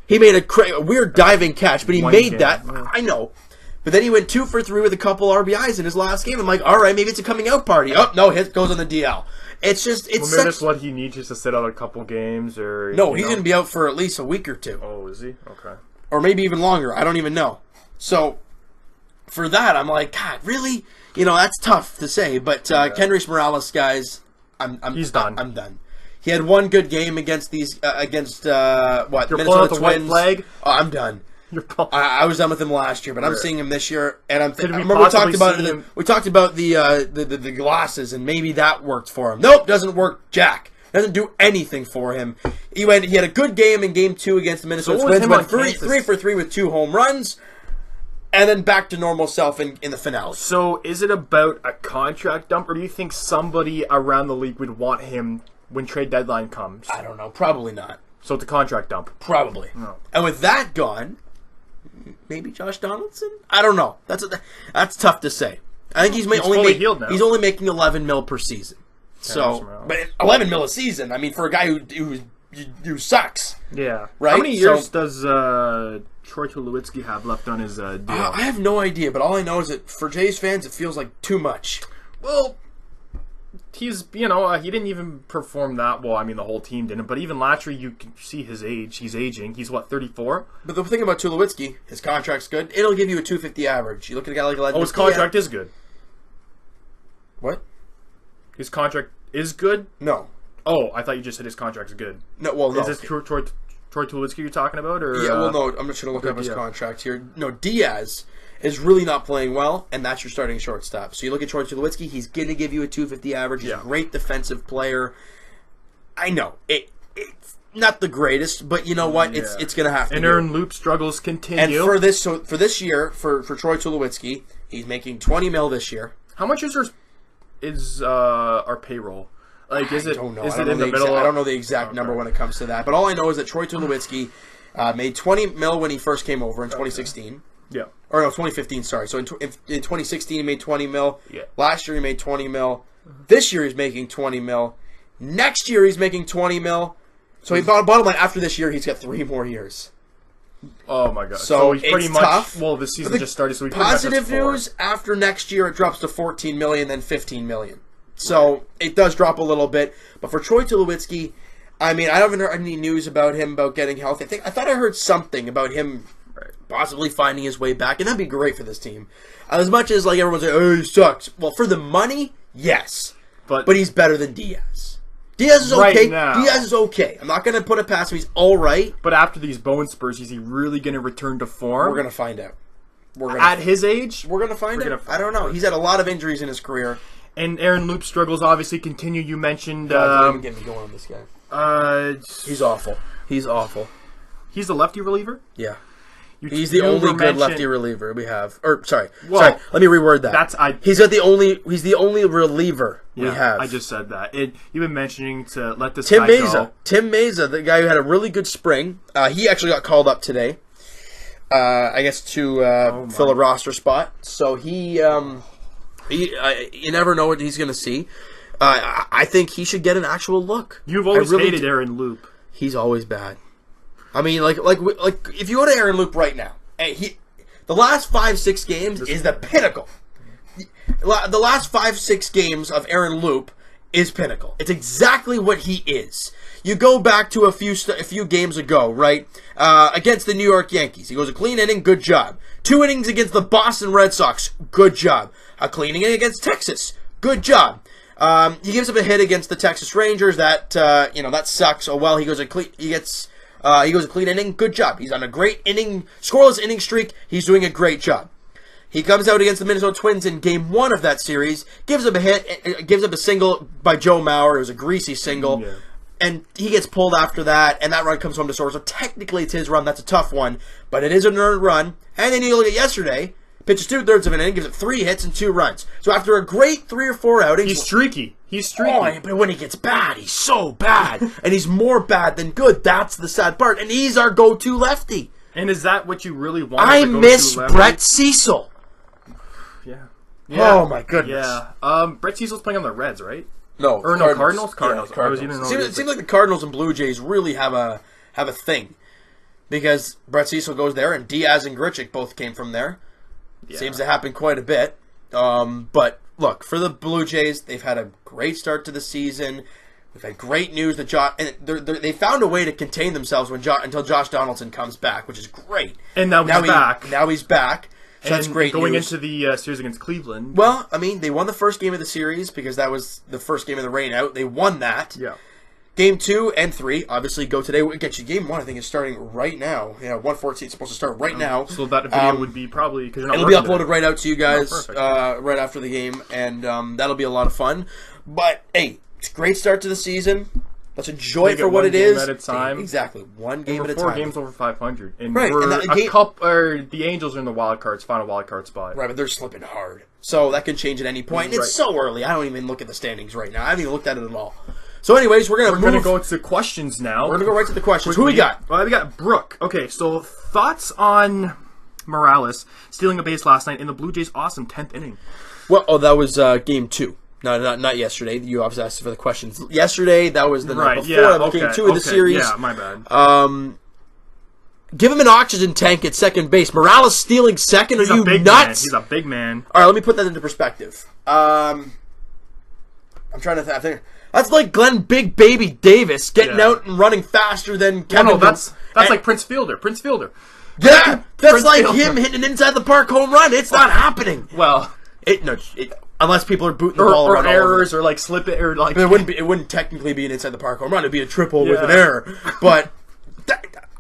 He made a weird diving catch, but he made that. I know. But then he went 2 for 3 with a couple RBIs in his last game. I'm like, all right, maybe it's a coming out party. Oh, no, hit goes on the DL. It's just, it's maybe that's what he needs, just to sit out a couple games, or... No, he's going to be out for at least a week or 2. Oh, is he? Okay. Or maybe even longer. I don't even know. So, for that, I'm like, God, really? That's tough to say. But Kendrys Morales, guys, he's done. I'm done. He had one good game against Minnesota Twins. White flag? Oh, I'm done. I was done with him last year, but I'm seeing him this year, and I remember we talked about the glasses, and maybe that worked for him. Nope, doesn't work. Jack doesn't do anything for him. He had a good game in Game 2 against the Minnesota Twins. Went 3 for 3 with 2 home runs, and then back to normal self in the finale. So, is it about a contract dump, or do you think somebody around the league would want him when trade deadline comes? I don't know. Probably not. So it's a contract dump. Probably. No. And with that gone, maybe Josh Donaldson? I don't know. That's tough to say. I think he's only making $11 million per season. So, but $11 million a season. I mean, for a guy who sucks. Yeah. Right. How many years does Troy Tulowitzki have left on his deal? I have no idea, but all I know is that for Jays fans, it feels like too much. Well, he's, he didn't even perform that well. I mean, the whole team didn't. But even last year, you can see his age. He's aging. He's, 34? But the thing about Tulowitzki, his contract's good. It'll give you a .250 average. You look at a guy like Vladimir. Oh, his contract is good. What? His contract is good? No. Oh, I thought you just said his contract's good. No, well, no. Is this Troy Tulowitzki you're talking about? Or, yeah, well, no. I'm just going to look up his contract here. No, Diaz is really not playing well, and that's your starting shortstop. So you look at Troy Tulowitzki, he's going to give you a .250 average. He's a great defensive player. I know. It's not the greatest, but you know what? It's going to have to. And Aaron Loop struggles continue. And for this year, for Troy Tulowitzki, he's making $20 million this year. How much is our payroll? Like, I don't know. Is it in the middle? I don't know the exact number when it comes to that, but all I know is that Troy Tulowitzki made $20 million when he first came over in 2016. Yeah. Or no, 2015, sorry. So in 2016 he made $20 million. Yeah. Last year he made $20 million. This year he's making $20 million. Next year he's making $20 million. So bottom line, after this year he's got 3 more years. Oh my god. So he's pretty much tough. Well, the season just started, so positive news, after next year it drops to $14 million, then $15 million. So it does drop a little bit. But for Troy Tulowitzki, I mean, I haven't heard any news about him about getting healthy. I thought I heard something about him possibly finding his way back, and that'd be great for this team. As much as like everyone's like, oh, he sucks. Well, for the money, yes, but he's better than Diaz. Diaz is okay. Diaz is okay. I'm not going to put it past him. He's all right. But after these bone spurs, is he really going to return to form? We're going to find out. At his age? We're going to find out. I don't know. He's had a lot of injuries in his career. And Aaron Loop struggles obviously continue. You mentioned... don't even get me going on this guy. He's awful. He's awful. He's the lefty reliever? Yeah. He's the only good lefty reliever we have. Sorry. Let me reword that. He's the only reliever we have. I just said that. You've been mentioning to let this guy go. Tim Meza, the guy who had a really good spring. He actually got called up today. I guess to fill a roster spot. So you never know what he's going to see. I think he should get an actual look. You've always hated Aaron Loop. He's always bad. I mean, like if you go to Aaron Loop right now, the last 5-6 games is the pinnacle. The last 5-6 games of Aaron Loop is pinnacle. It's exactly what he is. You go back to a few games ago, right? Against the New York Yankees, he goes a clean inning, good job. 2 innings against the Boston Red Sox, good job. A clean inning against Texas, good job. He gives up a hit against the Texas Rangers. That that sucks. Oh well, he goes a clean inning, good job. He's on a great scoreless inning streak. He's doing a great job. He comes out against the Minnesota Twins in Game 1 of that series, gives up a hit, gives up a single by Joe Mauer. It was a greasy single. Yeah. And he gets pulled after that, and that run comes home to score. So technically it's his run. That's a tough one, but it is an earned run. And then you look at yesterday, pitches 2/3 of an inning, gives up 3 hits and 2 runs. So after a great 3 or 4 outings... He's streaky. Oh, but when he gets bad, he's so bad. And he's more bad than good. That's the sad part. And he's our go-to lefty. And is that what you really want? I miss Brett Cecil. Yeah. Oh, my goodness. Yeah. Brett Cecil's playing on the Reds, right? No. Cardinals? Cardinals. It seems like the Cardinals and Blue Jays really have a thing. Because Brett Cecil goes there, and Diaz and Grichuk both came from there. Seems to happen quite a bit. But look, for the Blue Jays, they've had a great start to the season. We've had great news that they found a way to contain themselves until Josh Donaldson comes back, which is great. And now he's back. Now he's back. So that's great going news. Into the series against Cleveland. Well, I mean, they won the first game of the series because that was the first game of the rain out. They won that. Yeah. Game 2 and 3 obviously go today. Game 1, I think, is starting right now. 1:14 is supposed to start right now. So that video would be probably because it'll be uploaded right out to you guys right after the game, and that'll be a lot of fun. But hey, it's a great start to the season. Let's enjoy it for what it is. At a time. Exactly, one game at a time. 4 games over 500, and right. we're the Angels are in the final wild card spot. Right, but they're slipping hard, so that can change at any point. And it's so early. I don't even look at the standings right now. I haven't even looked at it at all. So, anyways, we're gonna go to questions now. We're gonna go right to the questions. Who we got? Well, we got Brooke. Okay, so thoughts on Morales stealing a base last night in the Blue Jays' awesome 10th inning? Well, that was game 2. No, not yesterday. You obviously asked for the questions. Yesterday, that was the night before game 2 of the series. Yeah, my bad. Give him an oxygen tank at second base. Morales stealing second? Are you nuts? Man. He's a big man. All right, let me put that into perspective. I'm trying to think. That's like Glenn Big Baby Davis getting out and running faster than Kevin. No, that's like Prince Fielder. Yeah, that's like him hitting an inside the park home run. It's not happening. Well, unless people are booting the ball around, or errors, or like slip it, or like it wouldn't technically be an inside the park home run. It'd be a triple with an error. But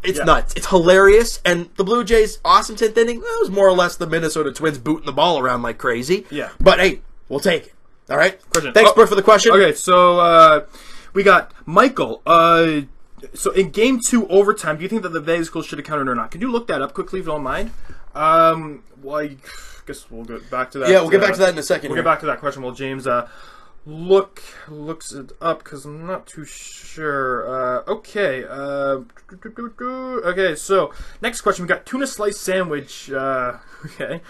it's nuts. It's hilarious. And the Blue Jays' awesome 10th inning, that was more or less the Minnesota Twins booting the ball around like crazy. Yeah. But hey, we'll take it. All right. Thanks, Brooke, for the question. Okay, so we got Michael. So in Game 2 overtime, do you think that the Vegas goal should have counted or not? Can you look that up quickly if you don't mind? Well, I guess we'll get back to that. Yeah, we'll get back to that in a second. We'll get back to that question while James looks it up because I'm not too sure. Okay. Okay, so next question. We got tuna slice sandwich. Okay.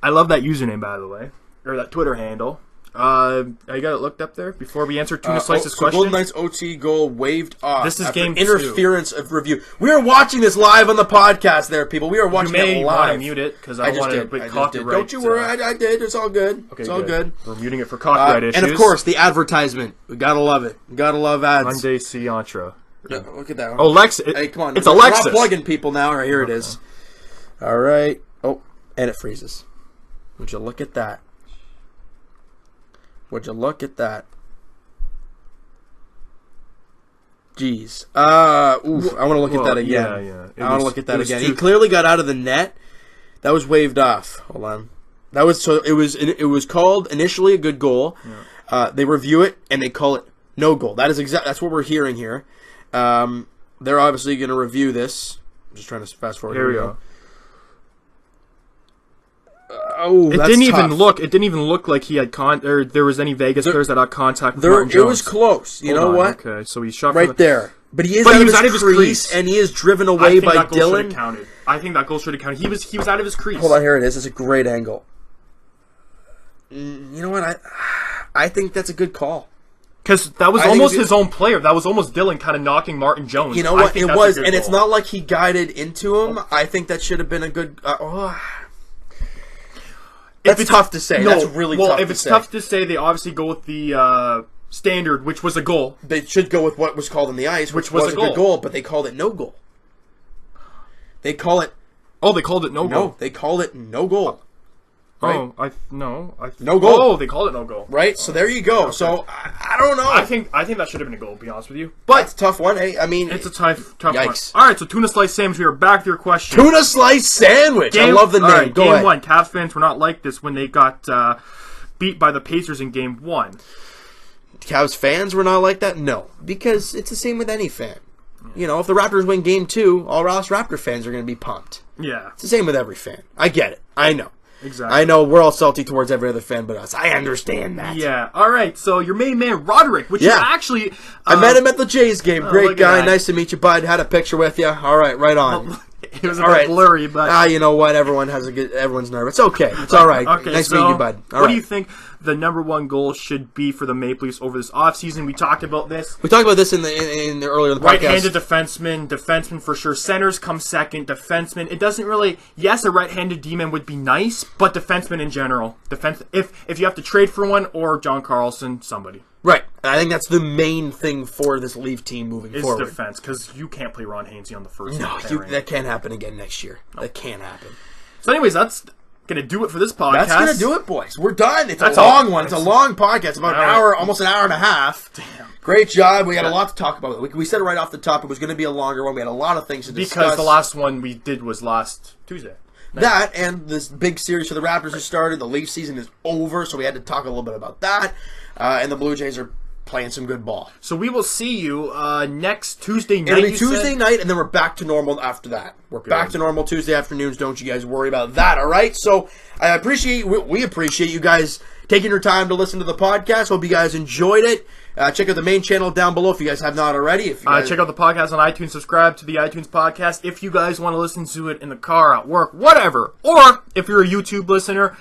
I love that username, by the way, or that Twitter handle. I got it looked up there before we answer Tuna Slice's question. Golden Knights OT goal waived off. This is game 2. Interference of review. We are watching this live on the podcast there, people. We are watching it live. You may want to mute it because I want to put copyright. Don't you worry. I did. It's all good. Okay, it's all good. We're muting it for copyright issues. And, of course, the advertisement. We got to love it. We got to love ads. Monday Ciantra. Yeah, look at that. Oh, Alexa. Hey, come on. It's Alexis. We're not plugging people now. All right, here it is. All right. Oh, and it freezes. Would you look at that? Would you look at that? Jeez. I want to look at that again. Yeah. I want to look at that again. He clearly got out of the net. That was waved off. Hold on. That was so. It was called initially a good goal. Yeah. They review it and they call it no goal. That is That's what we're hearing here. They're obviously going to review this. I'm just trying to fast forward. Here we go. It didn't even look like he had or there was any Vegas players that had contact with Martin Jones. It was close. You know what? Okay, so he shot right there. But he is out of his crease, and he is driven away by Dylan. I think that goal should have counted. He was out of his crease. Hold on, here it is. It's a great angle. You know what? I think that's a good call. Because that was almost his own player. That was almost Dylan kind of knocking Martin Jones. You know what? It was, and it's not like he guided into him. I think that should have been a good... That's tough to say. That's really tough to say. Well, if it's tough to say, they obviously go with the standard, which was a goal. They should go with what was called on the ice, which was a good goal, but they called it no goal. They call it... Oh, they called it no goal? No, they called it no goal. Right? No goal. Oh, they called it no goal. Right? So there you go. Okay. So I don't know. I think that should have been a goal, to be honest with you. But it's a tough one. Hey, I mean, it's a tough yikes. one. All right, so tuna slice sandwich. We are back to your question. Tuna slice sandwich. I love the name. Right, go game ahead. 1. Cavs fans were not like this when they got beat by the Pacers in game 1. Cavs fans were not like that? No, because it's the same with any fan. You know, if the Raptors win game 2, all Raptor fans are going to be pumped. Yeah. It's the same with every fan. I get it. I know. Exactly. I know we're all salty towards every other fan but us. I understand that. Yeah. All right. So your main man, Roderick, which is actually... I met him at the Jays game. Great guy. Nice to meet you, bud. Had a picture with you. All right. Right on. It was a bit blurry, but... you know what? Everyone's nervous. It's okay. It's all right. Okay, nice meeting you, bud. What do you think? the number one goal should be for the Maple Leafs over this offseason. We talked about this. We talked about this in the earlier in the podcast. Right-handed defenseman for sure. Centers come second. Defenseman. It doesn't really. Yes, a right-handed D-man would be nice, but defenseman in general. If you have to trade for one, or John Carlson, somebody. Right. And I think that's the main thing for this Leaf team moving forward. Is defense, because you can't play Ron Hainsey on the first line. No, that can't happen again next year. No. That can't happen. So anyways, that's going to do it for this podcast. That's going to do it, boys. We're done. It's a long one. It's a long podcast. About an hour, almost an hour and a half. Damn. Great job. We had a lot to talk about. We said it right off the top. It was going to be a longer one. We had a lot of things to discuss. Because the last one we did was last Tuesday. That and this big series for the Raptors has started. The Leaf season is over, so we had to talk a little bit about that. And the Blue Jays are playing some good ball. So we will see you next Tuesday night. It'll be Tuesday night, and then we're back to normal after that. We're back to normal Tuesday afternoons. Don't you guys worry about that, all right? So we appreciate you guys taking your time to listen to the podcast. Hope you guys enjoyed it. Check out the main channel down below if you guys have not already. If you guys... check out the podcast on iTunes. Subscribe to the iTunes podcast if you guys want to listen to it in the car, at work, whatever. Or if you're a YouTube listener,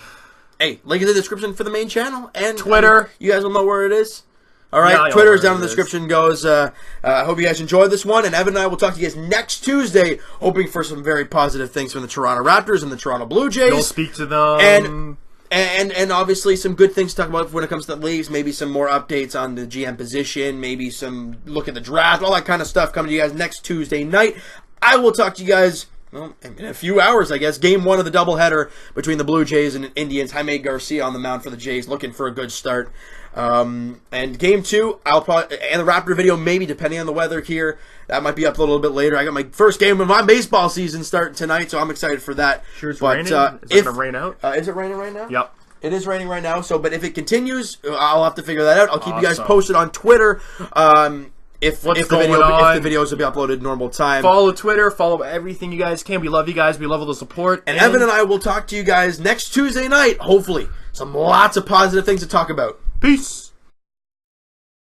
hey, link in the description for the main channel and Twitter. You guys will know where it is. All right, yeah, Twitter's down in the description. Goes. I hope you guys enjoyed this one, and Evan and I will talk to you guys next Tuesday, hoping for some very positive things from the Toronto Raptors and the Toronto Blue Jays. You'll speak to them, and obviously some good things to talk about when it comes to the Leafs. Maybe some more updates on the GM position. Maybe some look at the draft. All that kind of stuff coming to you guys next Tuesday night. I will talk to you guys. Well, in a few hours, I guess. Game 1 of the doubleheader between the Blue Jays and Indians. Jaime Garcia on the mound for the Jays, looking for a good start. And Game 2, I'll probably and the Raptor video, maybe depending on the weather here, that might be up a little bit later. I got my first game of my baseball season starting tonight, so I'm excited for that. Sure, it's raining. Is it going to rain out? Is it raining right now? Yep. It is raining right now. So, but if it continues, I'll have to figure that out. I'll keep you guys posted on Twitter. If the videos will be uploaded normal time. Follow Twitter, follow everything you guys can. We love you guys. We love all the support. And Evan and I will talk to you guys next Tuesday night, hopefully. Lots of positive things to talk about. Peace.